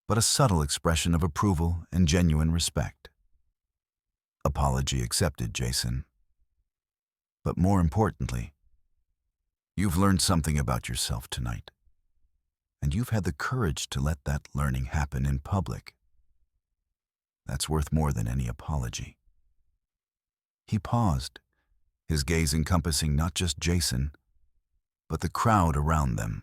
but a subtle expression of approval and genuine respect. "Apology accepted, Jason. But more importantly, you've learned something about yourself tonight, and you've had the courage to let that learning happen in public. That's worth more than any apology." He paused, his gaze encompassing not just Jason, but the crowd around them.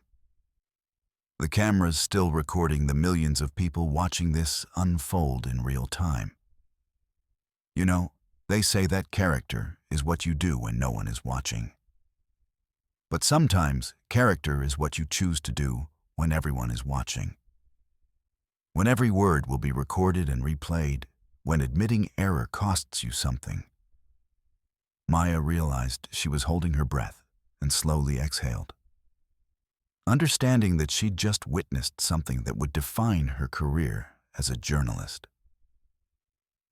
The cameras still recording the millions of people watching this unfold in real time. You know, they say that character is what you do when no one is watching. But sometimes character is what you choose to do when everyone is watching. When every word will be recorded and replayed, when admitting error costs you something. Maya realized she was holding her breath and slowly exhaled, understanding that she'd just witnessed something that would define her career as a journalist.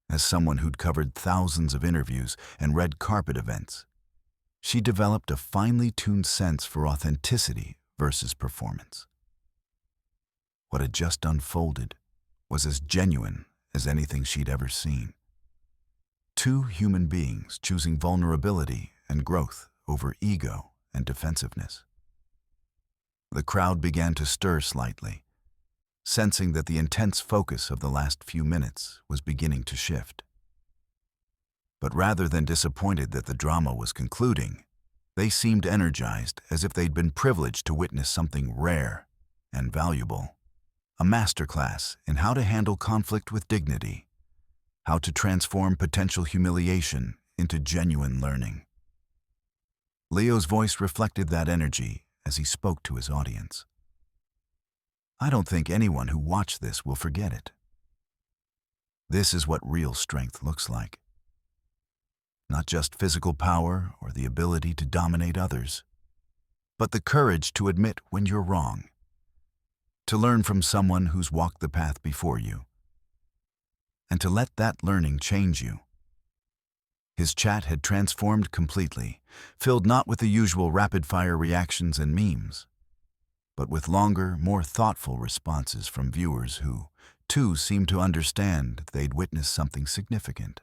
As someone who'd covered thousands of interviews and red carpet events, she developed a finely tuned sense for authenticity versus performance. What had just unfolded was as genuine as anything she'd ever seen. Two human beings choosing vulnerability and growth over ego and defensiveness. The crowd began to stir slightly, sensing that the intense focus of the last few minutes was beginning to shift. But rather than disappointed that the drama was concluding, they seemed energized as if they'd been privileged to witness something rare and valuable, a masterclass in how to handle conflict with dignity, how to transform potential humiliation into genuine learning. Leo's voice reflected that energy as he spoke to his audience. "I don't think anyone who watched this will forget it. This is what real strength looks like. Not just physical power or the ability to dominate others, but the courage to admit when you're wrong, to learn from someone who's walked the path before you, and to let that learning change you. His chat had transformed completely, filled not with the usual rapid-fire reactions and memes, but with longer, more thoughtful responses from viewers who, too, seemed to understand they'd witnessed something significant.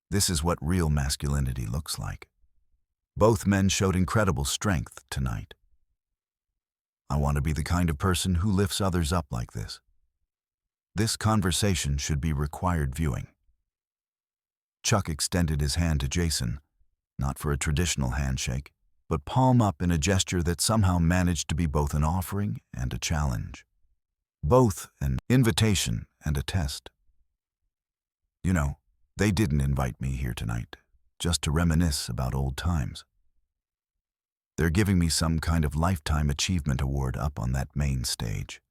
This is what real masculinity looks like. Both men showed incredible strength tonight. I want to be the kind of person who lifts others up like this. This conversation should be required viewing. Chuck extended his hand to Jason, not for a traditional handshake, but palm up in a gesture that somehow managed to be both an offering and a challenge. Both an invitation and a test. You know, they didn't invite me here tonight, just to reminisce about old times. They're giving me some kind of lifetime achievement award up on that main stage.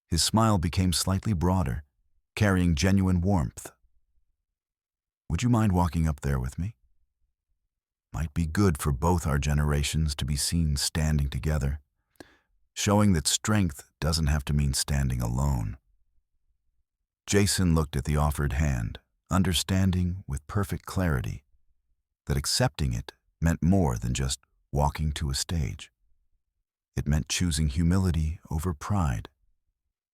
His smile became slightly broader, carrying genuine warmth. Would you mind walking up there with me? Might be good for both our generations to be seen standing together, showing that strength doesn't have to mean standing alone. Jason looked at the offered hand, understanding with perfect clarity that accepting it meant more than just walking to a stage. It meant choosing humility over pride,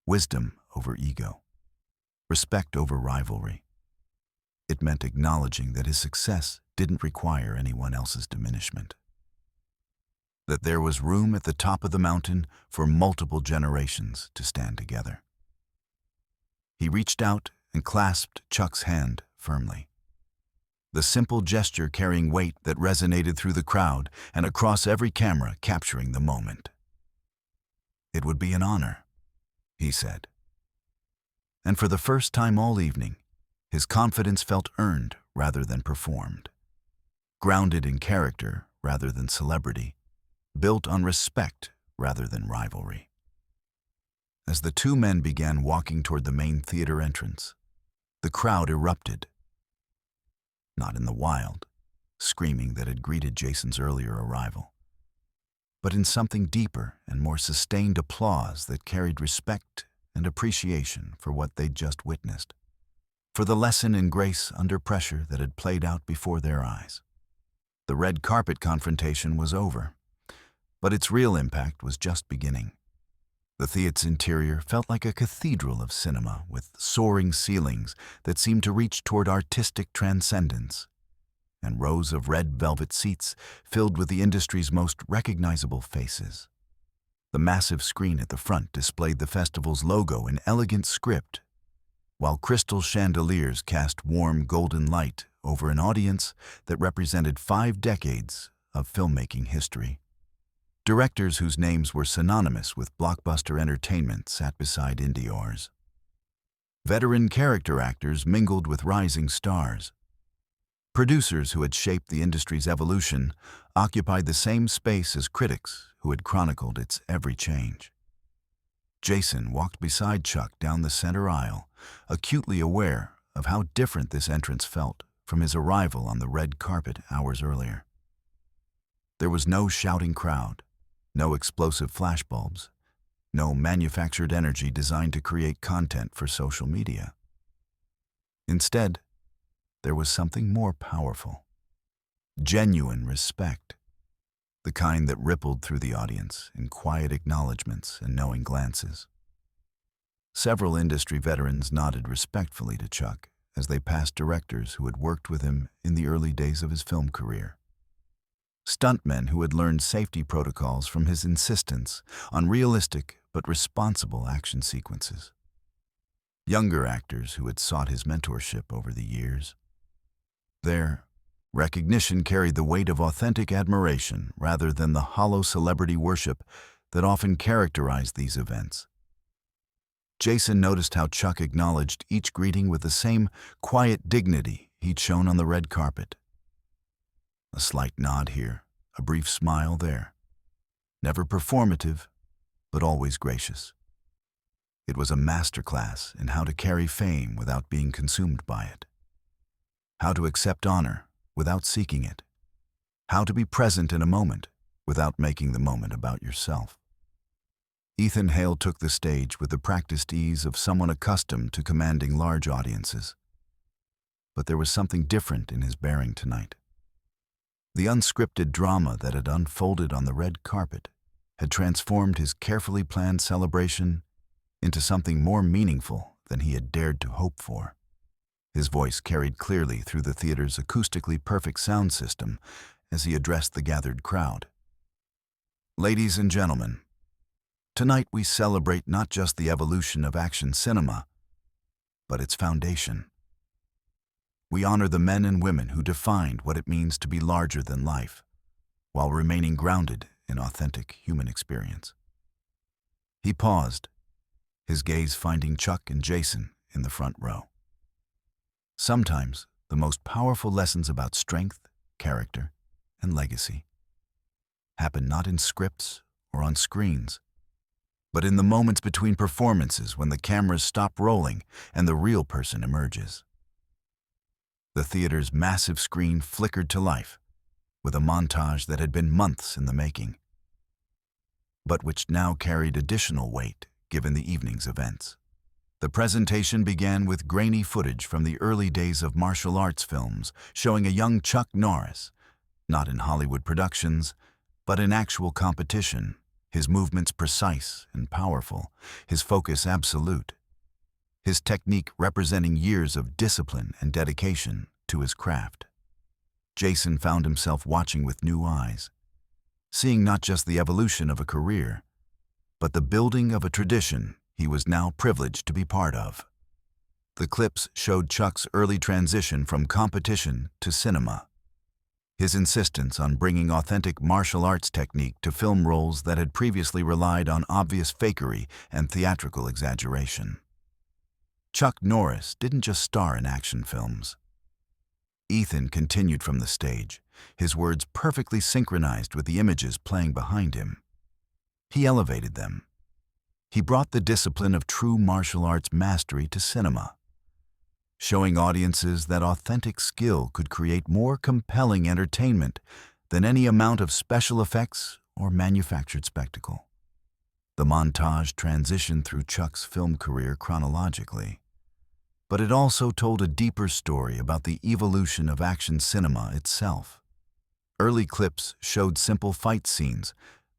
wisdom over ego, respect over rivalry. It meant acknowledging that his success didn't require anyone else's diminishment. That there was room at the top of the mountain for multiple generations to stand together. He reached out and clasped Chuck's hand firmly. The simple gesture carrying weight that resonated through the crowd and across every camera, capturing the moment. It would be an honor, he said. And for the first time all evening, his confidence felt earned rather than performed. Grounded in character rather than celebrity, built on respect rather than rivalry. As the two men began walking toward the main theater entrance, the crowd erupted. Not in the wild, screaming that had greeted Jason's earlier arrival, but in something deeper and more sustained applause that carried respect and appreciation for what they'd just witnessed, for the lesson in grace under pressure that had played out before their eyes. The red carpet confrontation was over, but its real impact was just beginning. The theater's interior felt like a cathedral of cinema with soaring ceilings that seemed to reach toward artistic transcendence, and rows of red velvet seats filled with the industry's most recognizable faces. The massive screen at the front displayed the festival's logo in elegant script, while crystal chandeliers cast warm golden light over an audience that represented 5 decades of filmmaking history. Directors whose names were synonymous with blockbuster entertainment sat beside Indiors. Veteran character actors mingled with rising stars. Producers who had shaped the industry's evolution occupied the same space as critics who had chronicled its every change. Jason walked beside Chuck down the center aisle, acutely aware of how different this entrance felt from his arrival on the red carpet hours earlier. There was no shouting crowd, no explosive flashbulbs, no manufactured energy designed to create content for social media. Instead, there was something more powerful. Genuine respect, the kind that rippled through the audience in quiet acknowledgments and knowing glances. Several industry veterans nodded respectfully to Chuck as they passed directors who had worked with him in the early days of his film career. Stuntmen who had learned safety protocols from his insistence on realistic but responsible action sequences. Younger actors who had sought his mentorship over the years. Their recognition carried the weight of authentic admiration rather than the hollow celebrity worship that often characterized these events. Jason noticed how Chuck acknowledged each greeting with the same quiet dignity he'd shown on the red carpet. A slight nod here, a brief smile there. Never performative, but always gracious. It was a masterclass in how to carry fame without being consumed by it. how to accept honor without seeking it, how to be present in a moment without making the moment about yourself. Ethan Hale took the stage with the practiced ease of someone accustomed to commanding large audiences. But there was something different in his bearing tonight. The unscripted drama that had unfolded on the red carpet had transformed his carefully planned celebration into something more meaningful than he had dared to hope for. His voice carried clearly through the theater's acoustically perfect sound system as he addressed the gathered crowd. Ladies and gentlemen, tonight we celebrate not just the evolution of action cinema, but its foundation. We honor the men and women who defined what it means to be larger than life, while remaining grounded in authentic human experience. He paused, his gaze finding Chuck and Jason in the front row. Sometimes, the most powerful lessons about strength, character, and legacy happen not in scripts or on screens, but in the moments between performances when the cameras stop rolling and the real person emerges. The theater's massive screen flickered to life with a montage that had been months in the making, but which now carried additional weight given the evening's events. The presentation began with grainy footage from the early days of martial arts films showing a young Chuck Norris, not in Hollywood productions, but in actual competition, his movements precise and powerful, his focus absolute, his technique representing years of discipline and dedication to his craft. Jason found himself watching with new eyes, seeing not just the evolution of a career, but the building of a tradition he was now privileged to be part of. The clips showed Chuck's early transition from competition to cinema, his insistence on bringing authentic martial arts technique to film roles that had previously relied on obvious fakery and theatrical exaggeration. Chuck Norris didn't just star in action films. Ethan continued from the stage, his words perfectly synchronized with the images playing behind him. He elevated them. He brought the discipline of true martial arts mastery to cinema, showing audiences that authentic skill could create more compelling entertainment than any amount of special effects or manufactured spectacle. The montage transitioned through Chuck's film career chronologically, but it also told a deeper story about the evolution of action cinema itself. Early clips showed simple fight scenes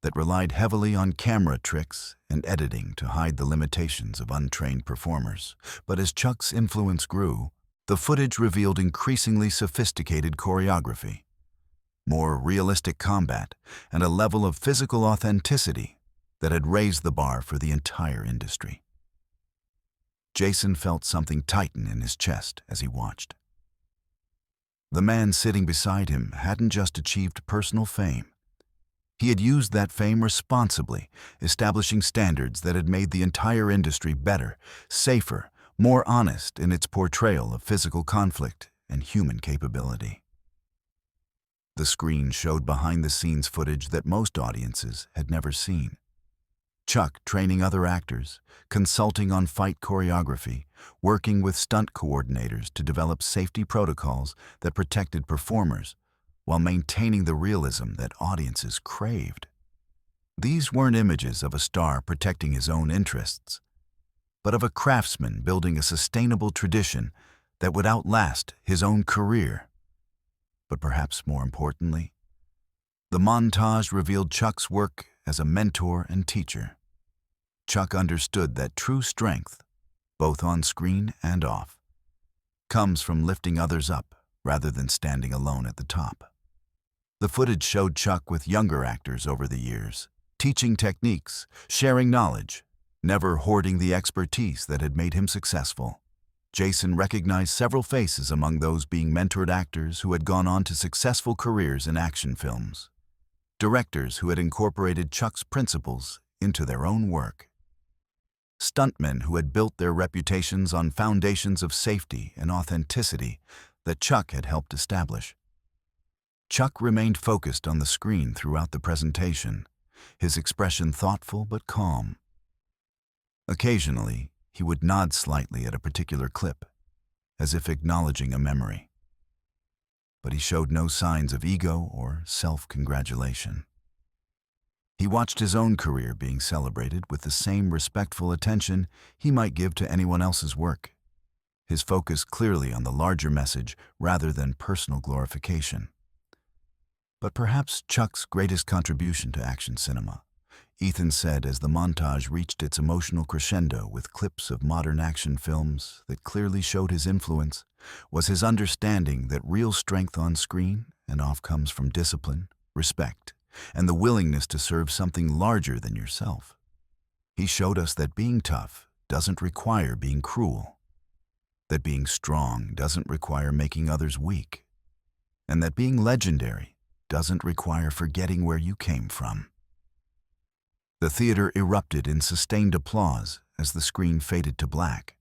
that relied heavily on camera tricks and editing to hide the limitations of untrained performers. But as Chuck's influence grew, the footage revealed increasingly sophisticated choreography, more realistic combat, and a level of physical authenticity that had raised the bar for the entire industry. Jason felt something tighten in his chest as he watched. The man sitting beside him hadn't just achieved personal fame. He had used that fame responsibly, establishing standards that had made the entire industry better, safer, more honest in its portrayal of physical conflict and human capability. The screen showed behind-the-scenes footage that most audiences had never seen. Chuck training other actors, consulting on fight choreography, working with stunt coordinators to develop safety protocols that protected performers while maintaining the realism that audiences craved. These weren't images of a star protecting his own interests, but of a craftsman building a sustainable tradition that would outlast his own career. But perhaps more importantly, the montage revealed Chuck's work as a mentor and teacher. Chuck understood that true strength, both on screen and off, comes from lifting others up rather than standing alone at the top. The footage showed Chuck with younger actors over the years, teaching techniques, sharing knowledge, never hoarding the expertise that had made him successful. Jason recognized several faces among those being mentored actors who had gone on to successful careers in action films, directors who had incorporated Chuck's principles into their own work, stuntmen who had built their reputations on foundations of safety and authenticity that Chuck had helped establish. Chuck remained focused on the screen throughout the presentation, his expression thoughtful but calm. Occasionally, he would nod slightly at a particular clip, as if acknowledging a memory. but he showed no signs of ego or self-congratulation. He watched his own career being celebrated with the same respectful attention he might give to anyone else's work, his focus clearly on the larger message rather than personal glorification. But perhaps Chuck's greatest contribution to action cinema, Ethan said as the montage reached its emotional crescendo with clips of modern action films that clearly showed his influence, was his understanding that real strength on screen and off comes from discipline, respect, and the willingness to serve something larger than yourself. He showed us that being tough doesn't require being cruel, that being strong doesn't require making others weak, and that being legendary doesn't require forgetting where you came from. The theater erupted in sustained applause as the screen faded to black.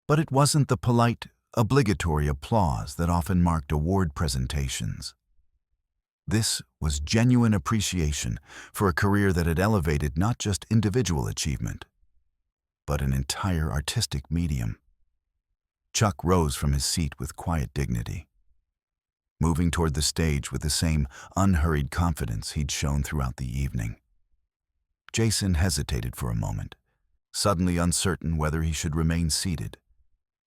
But it wasn't the polite, obligatory applause that often marked award presentations. This was genuine appreciation for a career that had elevated not just individual achievement, but an entire artistic medium. Chuck rose from his seat with quiet dignity, moving toward the stage with the same unhurried confidence he'd shown throughout the evening. Jason hesitated for a moment, suddenly uncertain whether he should remain seated,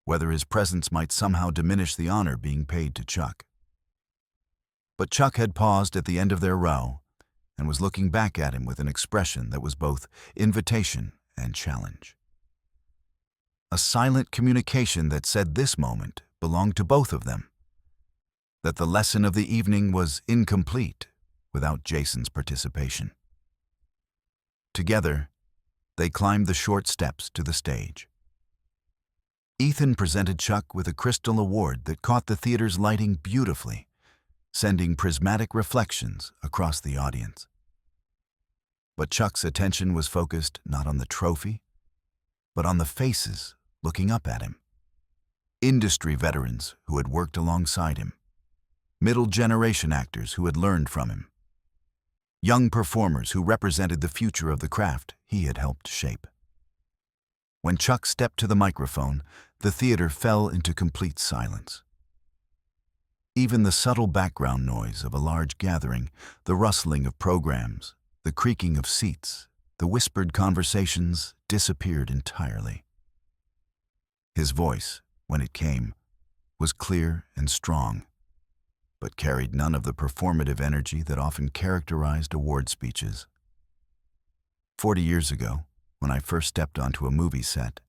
whether his presence might somehow diminish the honor being paid to Chuck. But Chuck had paused at the end of their row and was looking back at him with an expression that was both invitation and challenge. A silent communication that said this moment belonged to both of them, that the lesson of the evening was incomplete without Jason's participation. Together, they climbed the short steps to the stage. Ethan presented Chuck with a crystal award that caught the theater's lighting beautifully, sending prismatic reflections across the audience. But Chuck's attention was focused not on the trophy, but on the faces looking up at him. Industry veterans who had worked alongside him, middle-generation actors who had learned from him, young performers who represented the future of the craft he had helped shape. When Chuck stepped to the microphone, the theater fell into complete silence. Even the subtle background noise of a large gathering, the rustling of programs, the creaking of seats, the whispered conversations disappeared entirely. His voice, when it came, was clear and strong, but carried none of the performative energy that often characterized award speeches. 40 years ago, when I first stepped onto a movie set,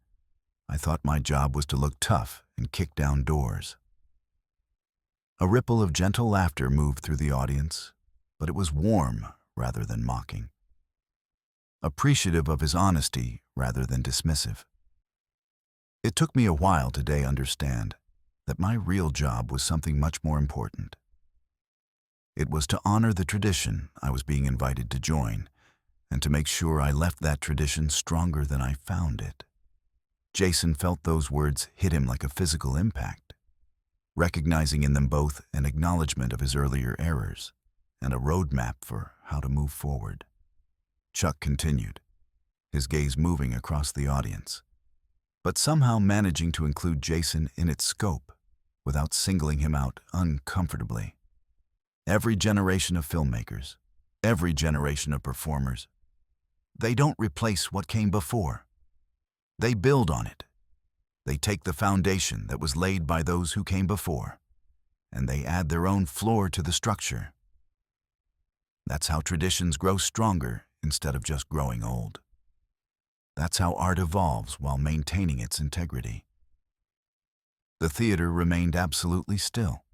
I thought my job was to look tough and kick down doors. A ripple of gentle laughter moved through the audience, but it was warm rather than mocking, appreciative of his honesty rather than dismissive. It took me a while today to understand that my real job was something much more important. It was to honor the tradition I was being invited to join, and to make sure I left that tradition stronger than I found it. Jason felt those words hit him like a physical impact, recognizing in them both an acknowledgement of his earlier errors and a roadmap for how to move forward. Chuck continued, his gaze moving across the audience, but somehow managing to include Jason in its scope without singling him out uncomfortably. Every generation of filmmakers, every generation of performers, they don't replace what came before. They build on it. They take the foundation that was laid by those who came before, and they add their own floor to the structure. That's how traditions grow stronger instead of just growing old. That's how art evolves while maintaining its integrity. The theater remained absolutely still,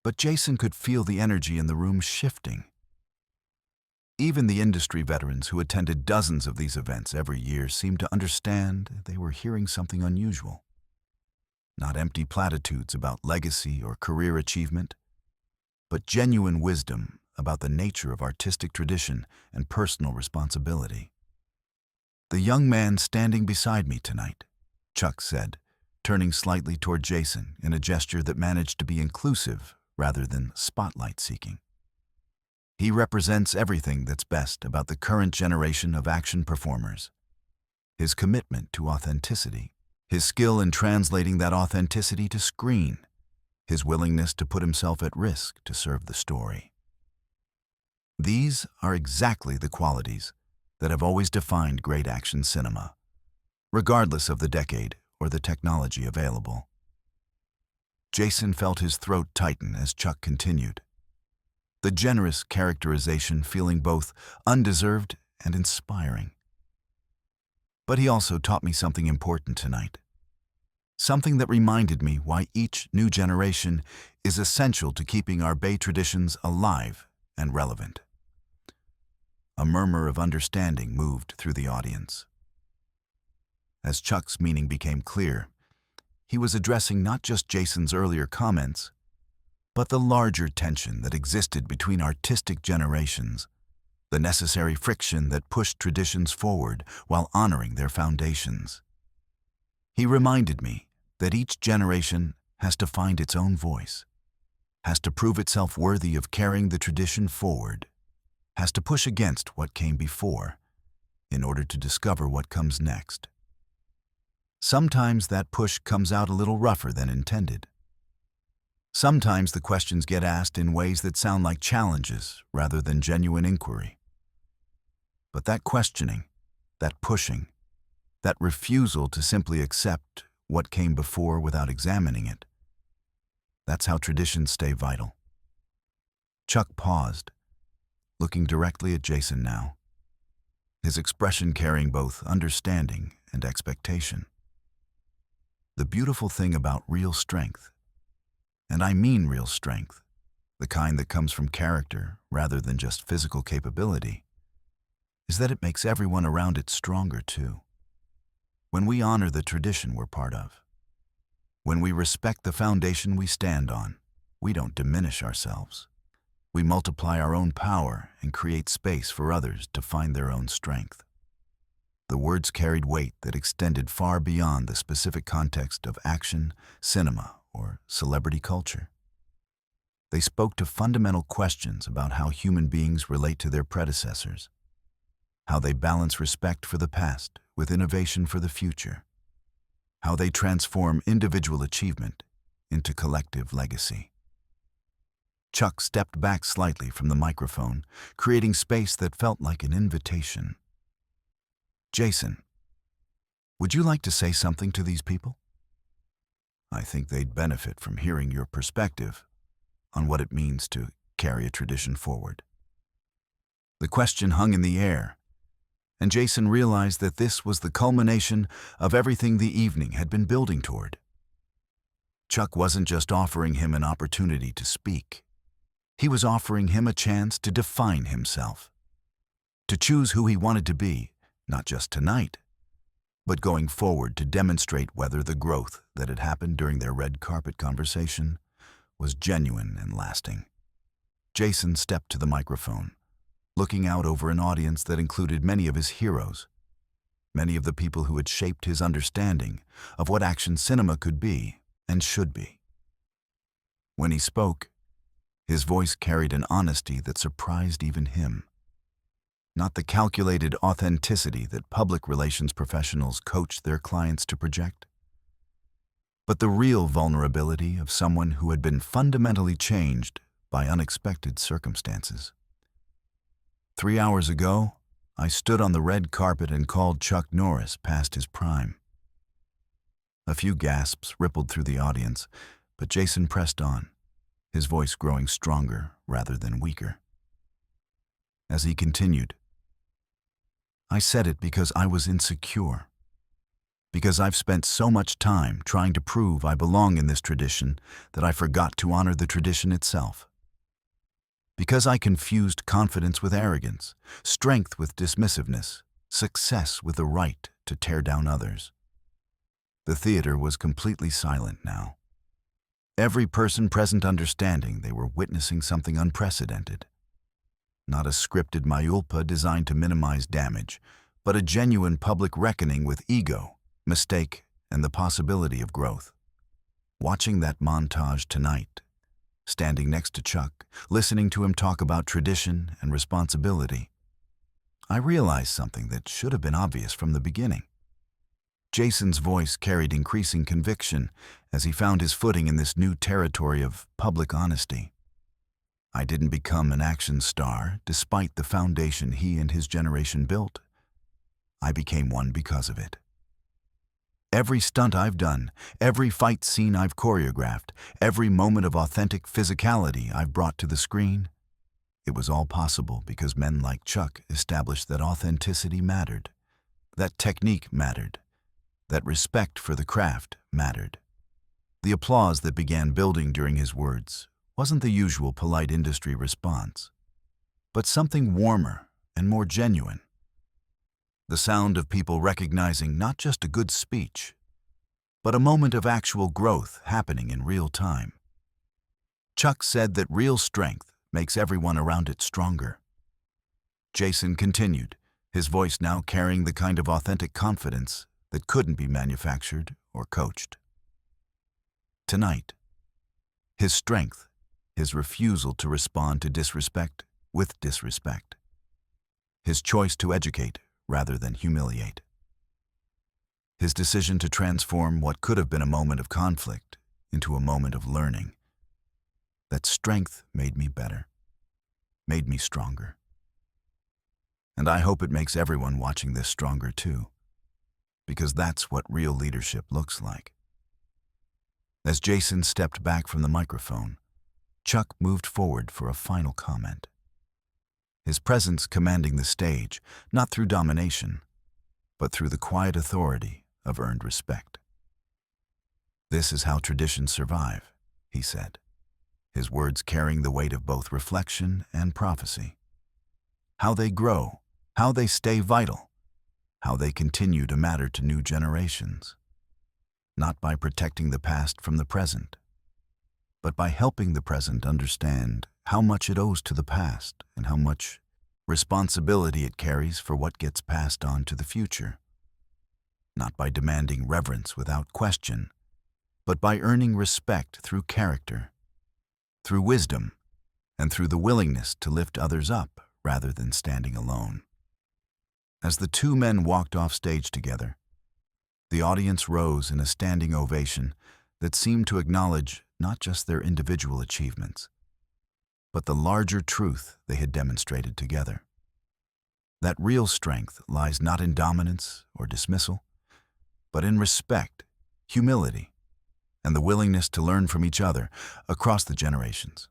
but Jason could feel the energy in the room shifting. Even the industry veterans who attended dozens of these events every year seemed to understand they were hearing something unusual. Not empty platitudes about legacy or career achievement, but genuine wisdom about the nature of artistic tradition and personal responsibility. "The young man standing beside me tonight," Chuck said, turning slightly toward Jason in a gesture that managed to be inclusive rather than spotlight-seeking. "He represents everything that's best about the current generation of action performers. His commitment to authenticity, his skill in translating that authenticity to screen, his willingness to put himself at risk to serve the story. These are exactly the qualities that have always defined great action cinema, regardless of the decade or the technology available. Jason felt his throat tighten as Chuck continued, the generous characterization feeling both undeserved and inspiring. But he also taught me something important tonight, something that reminded me why each new generation is essential to keeping our Bay traditions alive and relevant. A murmur of understanding moved through the audience. As Chuck's meaning became clear, he was addressing not just Jason's earlier comments, but the larger tension that existed between artistic generations, the necessary friction that pushed traditions forward while honoring their foundations. He reminded me that each generation has to find its own voice, has to prove itself worthy of carrying the tradition forward, has to push against what came before in order to discover what comes next. Sometimes that push comes out a little rougher than intended. Sometimes the questions get asked in ways that sound like challenges rather than genuine inquiry. But that questioning, that pushing, that refusal to simply accept what came before without examining it, that's how traditions stay vital. Chuck paused, looking directly at Jason now, his expression carrying both understanding and expectation. The beautiful thing about real strength, and I mean real strength, the kind that comes from character rather than just physical capability, is that it makes everyone around it stronger too. When we honor the tradition we're part of, when we respect the foundation we stand on, we don't diminish ourselves. We multiply our own power and create space for others to find their own strength. The words carried weight that extended far beyond the specific context of action, cinema, or celebrity culture. They spoke to fundamental questions about how human beings relate to their predecessors, how they balance respect for the past with innovation for the future, how they transform individual achievement into collective legacy. Chuck stepped back slightly from the microphone, creating space that felt like an invitation. Jason, would you like to say something to these people? I think they'd benefit from hearing your perspective on what it means to carry a tradition forward. The question hung in the air, and Jason realized that this was the culmination of everything the evening had been building toward. Chuck wasn't just offering him an opportunity to speak. He was offering him a chance to define himself, to choose who he wanted to be, not just tonight, but going forward to demonstrate whether the growth that had happened during their red carpet conversation was genuine and lasting. Jason stepped to the microphone, looking out over an audience that included many of his heroes, many of the people who had shaped his understanding of what action cinema could be and should be. When he spoke, his voice carried an honesty that surprised even him. Not the calculated authenticity that public relations professionals coach their clients to project, but the real vulnerability of someone who had been fundamentally changed by unexpected circumstances. 3 hours ago, I stood on the red carpet and called Chuck Norris past his prime. A few gasps rippled through the audience, but Jason pressed on, his voice growing stronger rather than weaker. As he continued, I said it because I was insecure, because I've spent so much time trying to prove I belong in this tradition that I forgot to honor the tradition itself. Because I confused confidence with arrogance, strength with dismissiveness, success with the right to tear down others. The theater was completely silent now. Every person present understanding they were witnessing something unprecedented. Not a scripted mayulpa designed to minimize damage, but a genuine public reckoning with ego, mistake, and the possibility of growth. Watching that montage tonight, standing next to Chuck, listening to him talk about tradition and responsibility, I realized something that should have been obvious from the beginning. Jason's voice carried increasing conviction as he found his footing in this new territory of public honesty. I didn't become an action star despite the foundation he and his generation built. I became one because of it. Every stunt I've done, every fight scene I've choreographed, every moment of authentic physicality I've brought to the screen, it was all possible because men like Chuck established that authenticity mattered, that technique mattered, that respect for the craft mattered. The applause that began building during his words wasn't the usual polite industry response, but something warmer and more genuine. The sound of people recognizing not just a good speech, but a moment of actual growth happening in real time. Chuck said that real strength makes everyone around it stronger. Jason continued, his voice now carrying the kind of authentic confidence that couldn't be manufactured or coached. Tonight, his strength, his refusal to respond to disrespect with disrespect, his choice to educate rather than humiliate, his decision to transform what could have been a moment of conflict into a moment of learning. That strength made me better, made me stronger. And I hope it makes everyone watching this stronger too, because that's what real leadership looks like. As Jason stepped back from the microphone, Chuck moved forward for a final comment. His presence commanding the stage, not through domination, but through the quiet authority of earned respect. "This is how traditions survive," he said, his words carrying the weight of both reflection and prophecy. "How they grow, how they stay vital, how they continue to matter to new generations. Not by protecting the past from the present, but by helping the present understand how much it owes to the past and how much responsibility it carries for what gets passed on to the future. Not by demanding reverence without question, but by earning respect through character, through wisdom, and through the willingness to lift others up rather than standing alone." As the two men walked off stage together, the audience rose in a standing ovation that seemed to acknowledge not just their individual achievements, but the larger truth they had demonstrated together. That real strength lies not in dominance or dismissal, but in respect, humility, and the willingness to learn from each other across the generations.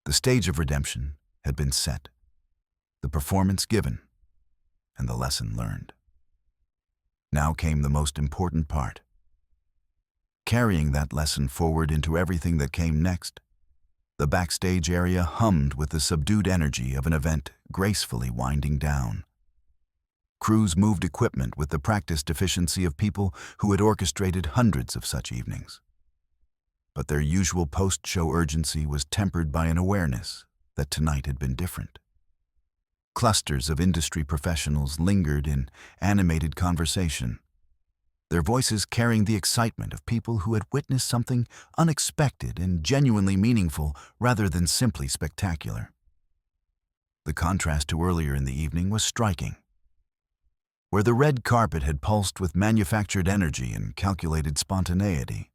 The stage of redemption had been set, the performance given, and the lesson learned. Now came the most important part. Carrying that lesson forward into everything that came next, the backstage area hummed with the subdued energy of an event gracefully winding down. Crews moved equipment with the practiced efficiency of people who had orchestrated hundreds of such evenings. But their usual post-show urgency was tempered by an awareness that tonight had been different. Clusters of industry professionals lingered in animated conversation, their voices carrying the excitement of people who had witnessed something unexpected and genuinely meaningful rather than simply spectacular. The contrast to earlier in the evening was striking. Where the red carpet had pulsed with manufactured energy and calculated spontaneity,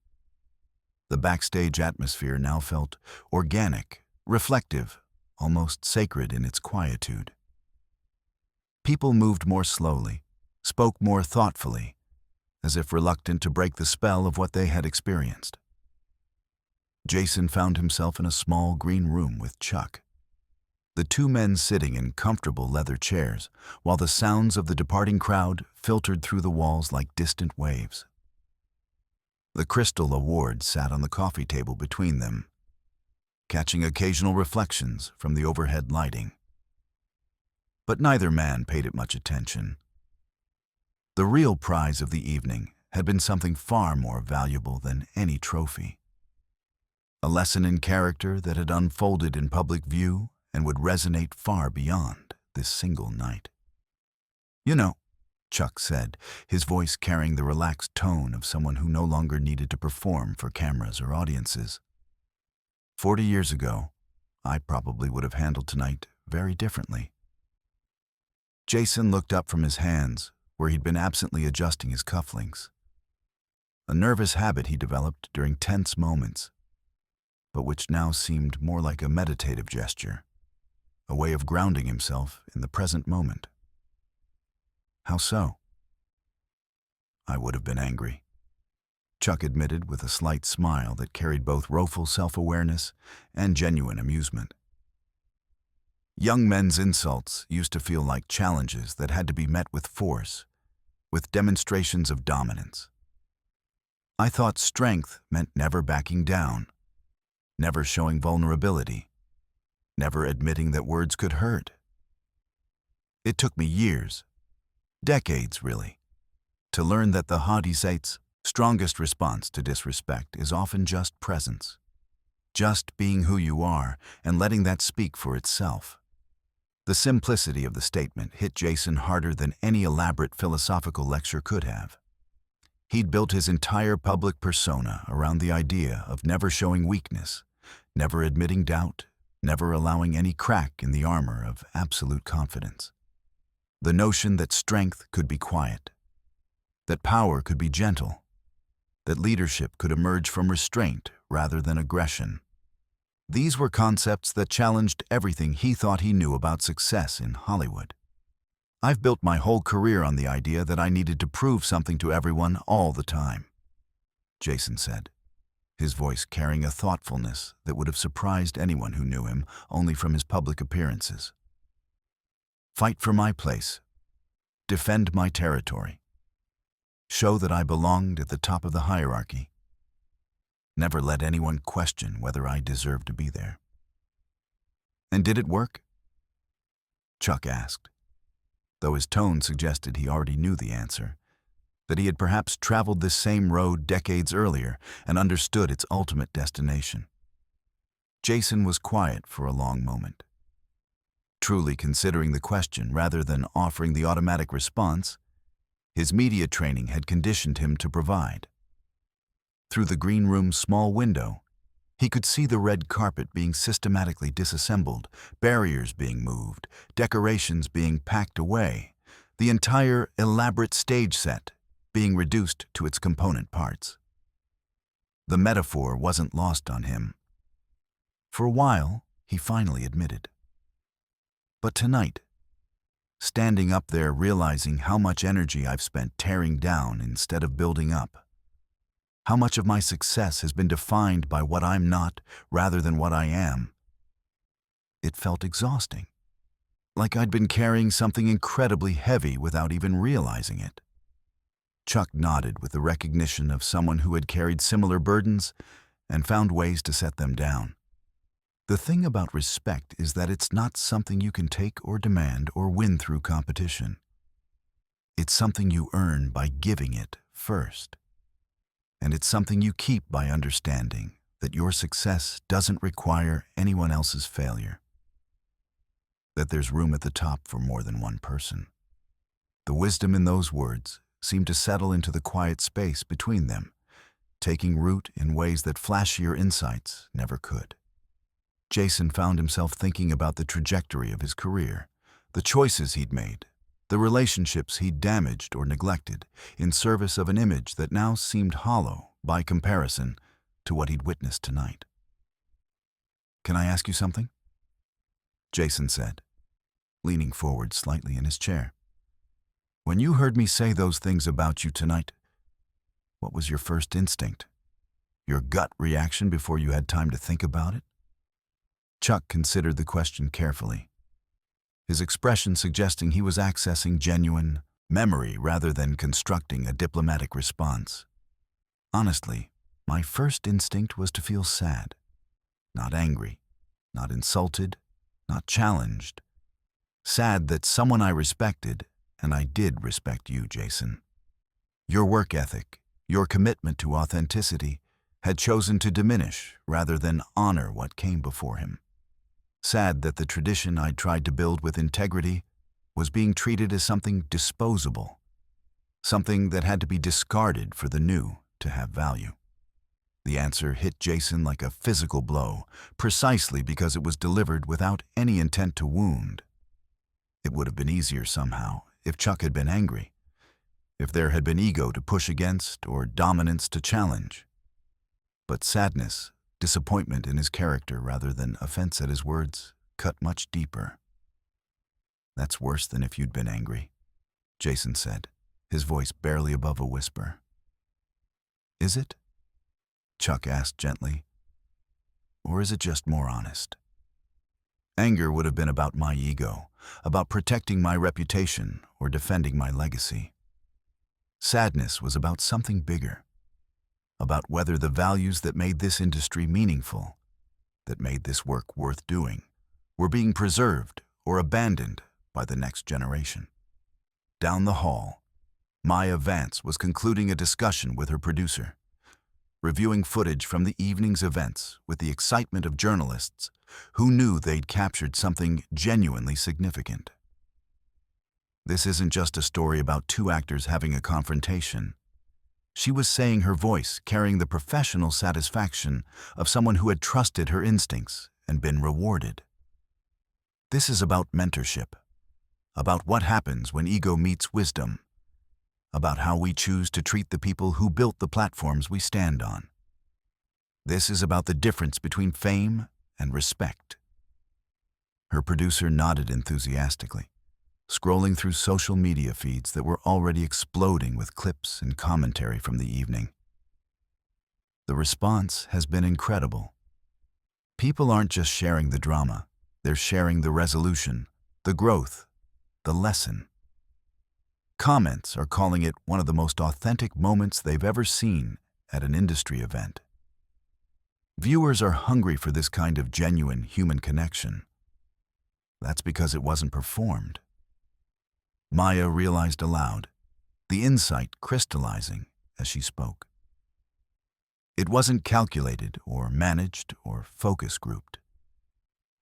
the backstage atmosphere now felt organic, reflective, almost sacred in its quietude. People moved more slowly, spoke more thoughtfully, as if reluctant to break the spell of what they had experienced. Jason found himself in a small green room with Chuck, the two men sitting in comfortable leather chairs, while the sounds of the departing crowd filtered through the walls like distant waves. The Crystal Award sat on the coffee table between them, catching occasional reflections from the overhead lighting. But neither man paid it much attention. The real prize of the evening had been something far more valuable than any trophy. A lesson in character that had unfolded in public view and would resonate far beyond this single night. "You know," Chuck said, his voice carrying the relaxed tone of someone who no longer needed to perform for cameras or audiences. 40 years ago, I probably would have handled tonight very differently." Jason looked up from his hands, where he'd been absently adjusting his cufflinks. A nervous habit he developed during tense moments, but which now seemed more like a meditative gesture, a way of grounding himself in the present moment. How so? I would have been angry, Chuck admitted with a slight smile that carried both woeful self-awareness and genuine amusement. Young men's insults used to feel like challenges that had to be met with force, with demonstrations of dominance. I thought strength meant never backing down, never showing vulnerability, never admitting that words could hurt. It took me years, decades really, to learn that the Hadisate's strongest response to disrespect is often just presence, just being who you are and letting that speak for itself. The simplicity of the statement hit Jason harder than any elaborate philosophical lecture could have. He'd built his entire public persona around the idea of never showing weakness, never admitting doubt, never allowing any crack in the armor of absolute confidence. The notion that strength could be quiet, that power could be gentle, that leadership could emerge from restraint rather than aggression. These were concepts that challenged everything he thought he knew about success in Hollywood. I've built my whole career on the idea that I needed to prove something to everyone all the time, Jason said, his voice carrying a thoughtfulness that would have surprised anyone who knew him only from his public appearances. Fight for my place, defend my territory, show that I belonged at the top of the hierarchy, never let anyone question whether I deserved to be there. And did it work? Chuck asked, though his tone suggested he already knew the answer, that he had perhaps traveled this same road decades earlier and understood its ultimate destination. Jason was quiet for a long moment, truly considering the question rather than offering the automatic response his media training had conditioned him to provide. Through the green room's small window, he could see the red carpet being systematically disassembled, barriers being moved, decorations being packed away, the entire elaborate stage set being reduced to its component parts. The metaphor wasn't lost on him. For a while, he finally admitted. But tonight, standing up there realizing how much energy I've spent tearing down instead of building up, how much of my success has been defined by what I'm not rather than what I am, it felt exhausting, like I'd been carrying something incredibly heavy without even realizing it. Chuck nodded with the recognition of someone who had carried similar burdens and found ways to set them down. The thing about respect is that it's not something you can take or demand or win through competition. It's something you earn by giving it first. And it's something you keep by understanding that your success doesn't require anyone else's failure. That there's room at the top for more than one person. The wisdom in those words seemed to settle into the quiet space between them, taking root in ways that flashier insights never could. Jason found himself thinking about the trajectory of his career, the choices he'd made, the relationships he'd damaged or neglected in service of an image that now seemed hollow by comparison to what he'd witnessed tonight. "Can I ask you something?" Jason said, leaning forward slightly in his chair. "When you heard me say those things about you tonight, what was your first instinct? Your gut reaction before you had time to think about it?" Chuck considered the question carefully, his expression suggesting he was accessing genuine memory rather than constructing a diplomatic response. "Honestly, my first instinct was to feel sad, not angry, not insulted, not challenged. Sad that someone I respected, and I did respect you, Jason. Your work ethic, your commitment to authenticity, had chosen to diminish rather than honor what came before him. Sad that the tradition I'd tried to build with integrity was being treated as something disposable, something that had to be discarded for the new to have value." The answer hit Jason like a physical blow, precisely because it was delivered without any intent to wound. It would have been easier somehow if Chuck had been angry, if there had been ego to push against or dominance to challenge. But sadness, disappointment in his character rather than offense at his words, cut much deeper. "That's worse than if you'd been angry," Jason said, his voice barely above a whisper. "Is it?" Chuck asked gently. "Or is it just more honest?" Anger would have been about my ego, about protecting my reputation or defending my legacy. Sadness was about something bigger, about whether the values that made this industry meaningful, that made this work worth doing, were being preserved or abandoned by the next generation. Down the hall, Maya Vance was concluding a discussion with her producer, reviewing footage from the evening's events with the excitement of journalists who knew they'd captured something genuinely significant. This isn't just a story about two actors having a confrontation. She was saying her voice carrying the professional satisfaction of someone who had trusted her instincts and been rewarded. This is about mentorship, about what happens when ego meets wisdom, about how we choose to treat the people who built the platforms we stand on. This is about the difference between fame and respect. Her producer nodded enthusiastically, scrolling through social media feeds that were already exploding with clips and commentary from the evening. The response has been incredible. People aren't just sharing the drama, they're sharing the resolution, the growth, the lesson. Comments are calling it one of the most authentic moments they've ever seen at an industry event. Viewers are hungry for this kind of genuine human connection. That's because it wasn't performed. Maya realized aloud, the insight crystallizing as she spoke. It wasn't calculated or managed or focus grouped.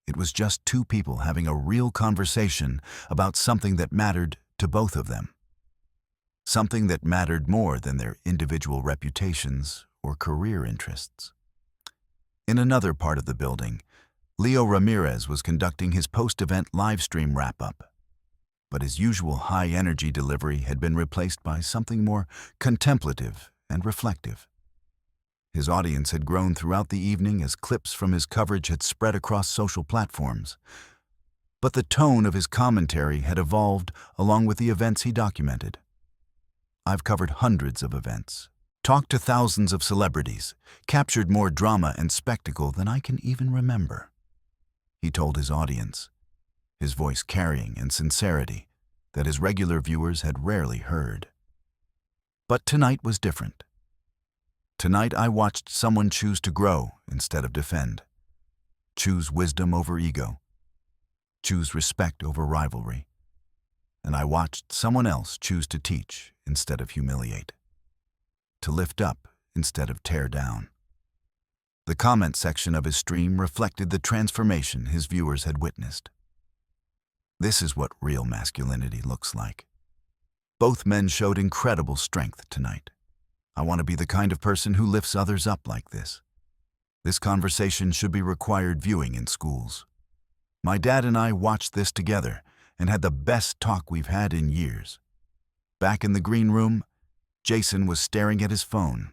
It was just two people having a real conversation about something that mattered to both of them. Something that mattered more than their individual reputations or career interests. In another part of the building, Leo Ramirez was conducting his post-event livestream wrap-up, but his usual high-energy delivery had been replaced by something more contemplative and reflective. His audience had grown throughout the evening as clips from his coverage had spread across social platforms, but the tone of his commentary had evolved along with the events he documented. "I've covered hundreds of events, talked to thousands of celebrities, captured more drama and spectacle than I can even remember," he told his audience, his voice carrying in sincerity that his regular viewers had rarely heard. But tonight was different. Tonight I watched someone choose to grow instead of defend, choose wisdom over ego, choose respect over rivalry, and I watched someone else choose to teach instead of humiliate, to lift up instead of tear down. The comment section of his stream reflected the transformation his viewers had witnessed. This is what real masculinity looks like. Both men showed incredible strength tonight. I want to be the kind of person who lifts others up like this. This conversation should be required viewing in schools. My dad and I watched this together and had the best talk we've had in years. Back in the green room, Jason was staring at his phone,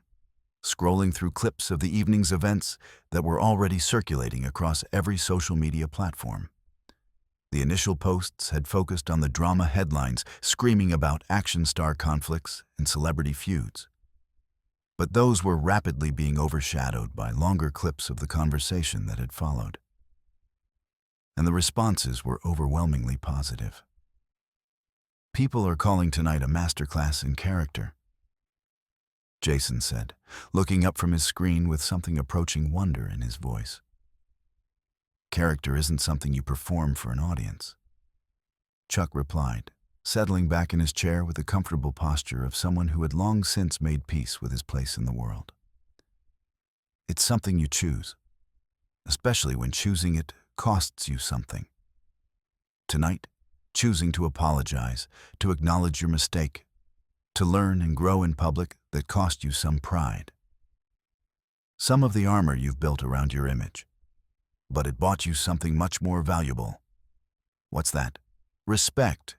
scrolling through clips of the evening's events that were already circulating across every social media platform. The initial posts had focused on the drama headlines screaming about action star conflicts and celebrity feuds. But those were rapidly being overshadowed by longer clips of the conversation that had followed. And the responses were overwhelmingly positive. "People are calling tonight a masterclass in character," Jason said, looking up from his screen with something approaching wonder in his voice. "Character isn't something you perform for an audience," Chuck replied, settling back in his chair with the comfortable posture of someone who had long since made peace with his place in the world. "It's something you choose, especially when choosing it costs you something. Tonight, choosing to apologize, to acknowledge your mistake, to learn and grow in public that cost you some pride. Some of the armor you've built around your image, but it bought you something much more valuable. What's that? Respect.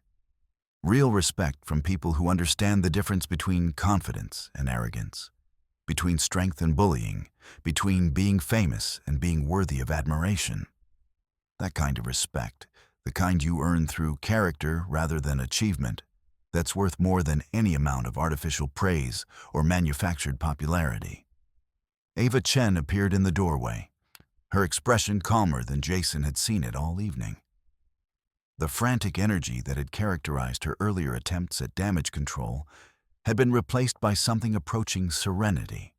Real respect from people who understand the difference between confidence and arrogance, between strength and bullying, between being famous and being worthy of admiration. That kind of respect, the kind you earn through character rather than achievement, that's worth more than any amount of artificial praise or manufactured popularity. Ava Chen appeared in the doorway, her expression calmer than Jason had seen it all evening. The frantic energy that had characterized her earlier attempts at damage control had been replaced by something approaching serenity.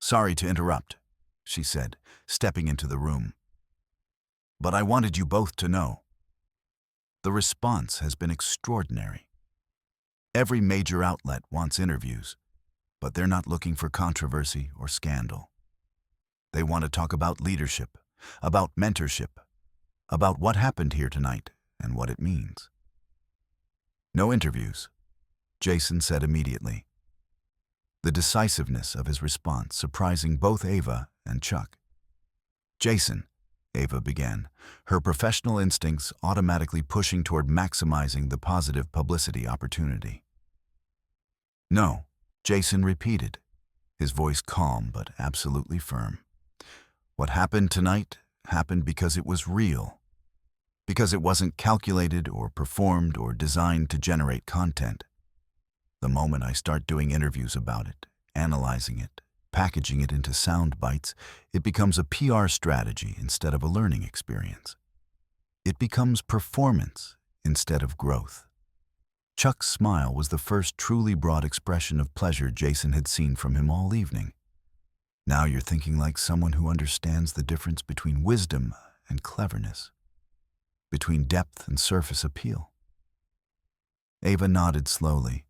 "Sorry to interrupt," she said, stepping into the room. "But I wanted you both to know. The response has been extraordinary. Every major outlet wants interviews, but they're not looking for controversy or scandal. They want to talk about leadership, about mentorship, about what happened here tonight and what it means." "No interviews," Jason said immediately, the decisiveness of his response surprising both Ava and Chuck. "Jason," Ava began, her professional instincts automatically pushing toward maximizing the positive publicity opportunity. "No," Jason repeated, his voice calm but absolutely firm. "What happened tonight happened because it was real, because it wasn't calculated or performed or designed to generate content. The moment I start doing interviews about it, analyzing it, packaging it into sound bites, it becomes a PR strategy instead of a learning experience. It becomes performance instead of growth." Chuck's smile was the first truly broad expression of pleasure Jason had seen from him all evening. "Now you're thinking like someone who understands the difference between wisdom and cleverness, between depth and surface appeal." Ava nodded slowly,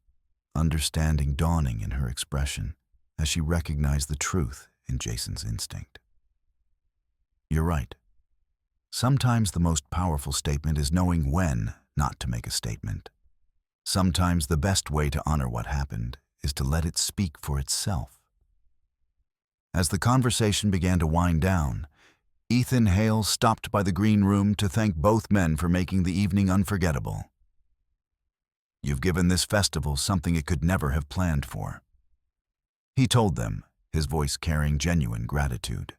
understanding dawning in her expression as she recognized the truth in Jason's instinct. "You're right. Sometimes the most powerful statement is knowing when not to make a statement. Sometimes the best way to honor what happened is to let it speak for itself." As the conversation began to wind down, Ethan Hale stopped by the green room to thank both men for making the evening unforgettable. "You've given this festival something it could never have planned for," he told them, his voice carrying genuine gratitude.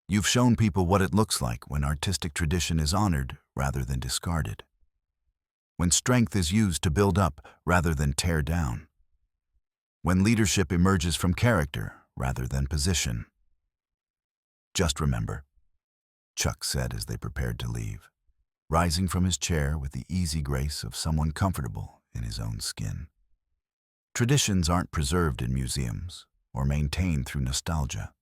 "You've shown people what it looks like when artistic tradition is honored rather than discarded, when strength is used to build up rather than tear down, when leadership emerges from character rather than position. Just remember," Chuck said as they prepared to leave, rising from his chair with the easy grace of someone comfortable in his own skin. "Traditions aren't preserved in museums or maintained through nostalgia.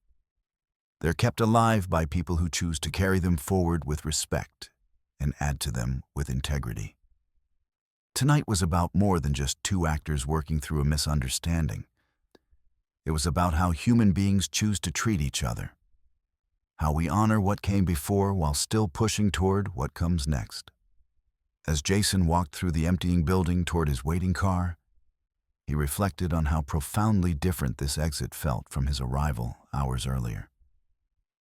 They're kept alive by people who choose to carry them forward with respect and add to them with integrity." Tonight was about more than just two actors working through a misunderstanding. It was about how human beings choose to treat each other, how we honor what came before while still pushing toward what comes next. As Jason walked through the emptying building toward his waiting car, he reflected on how profoundly different this exit felt from his arrival hours earlier.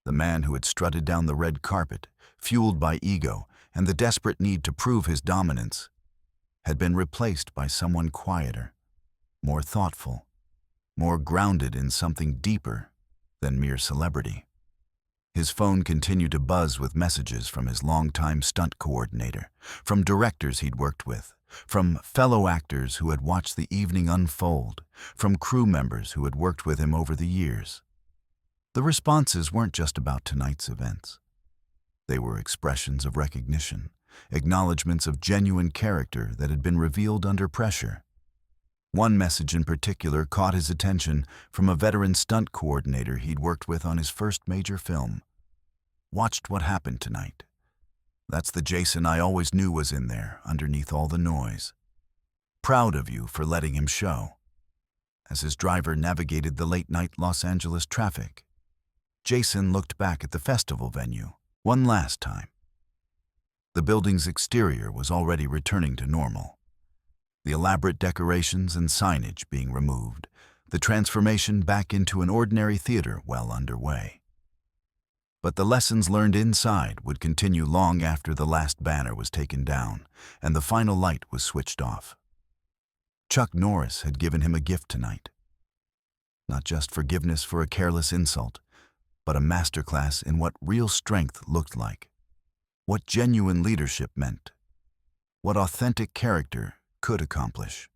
The man who had strutted down the red carpet, fueled by ego and the desperate need to prove his dominance, had been replaced by someone quieter, more thoughtful, more grounded in something deeper than mere celebrity. His phone continued to buzz with messages from his longtime stunt coordinator, from directors he'd worked with, from fellow actors who had watched the evening unfold, from crew members who had worked with him over the years. The responses weren't just about tonight's events. They were expressions of recognition, acknowledgments of genuine character that had been revealed under pressure. One message in particular caught his attention from a veteran stunt coordinator he'd worked with on his first major film. "Watched what happened tonight. That's the Jason I always knew was in there, underneath all the noise. Proud of you for letting him show." As his driver navigated the late-night Los Angeles traffic, Jason looked back at the festival venue one last time. The building's exterior was already returning to normal. The elaborate decorations and signage being removed, the transformation back into an ordinary theater well underway. But the lessons learned inside would continue long after the last banner was taken down and the final light was switched off. Chuck Norris had given him a gift tonight. Not just forgiveness for a careless insult, but a masterclass in what real strength looked like, what genuine leadership meant, what authentic character could accomplish.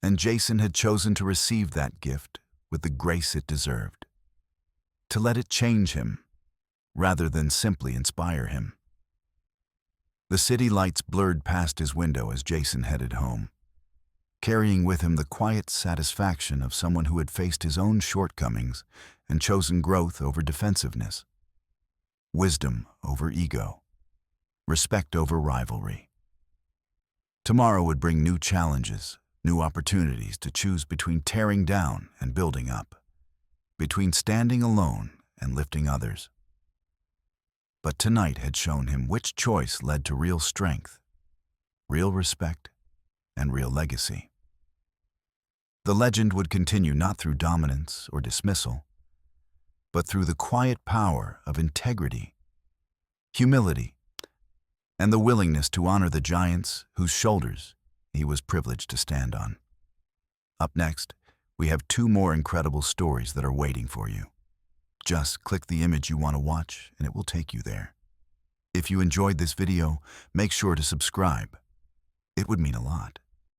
And Jason had chosen to receive that gift with the grace it deserved, to let it change him rather than simply inspire him. The city lights blurred past his window as Jason headed home, carrying with him the quiet satisfaction of someone who had faced his own shortcomings and chosen growth over defensiveness, wisdom over ego, respect over rivalry. Tomorrow would bring new challenges, new opportunities to choose between tearing down and building up, between standing alone and lifting others. But tonight had shown him which choice led to real strength, real respect, and real legacy. The legend would continue not through dominance or dismissal, but through the quiet power of integrity, humility, and the willingness to honor the giants whose shoulders he was privileged to stand on. Up next, we have 2 more incredible stories that are waiting for you. Just click the image you want to watch and it will take you there. If you enjoyed this video, make sure to subscribe. It would mean a lot.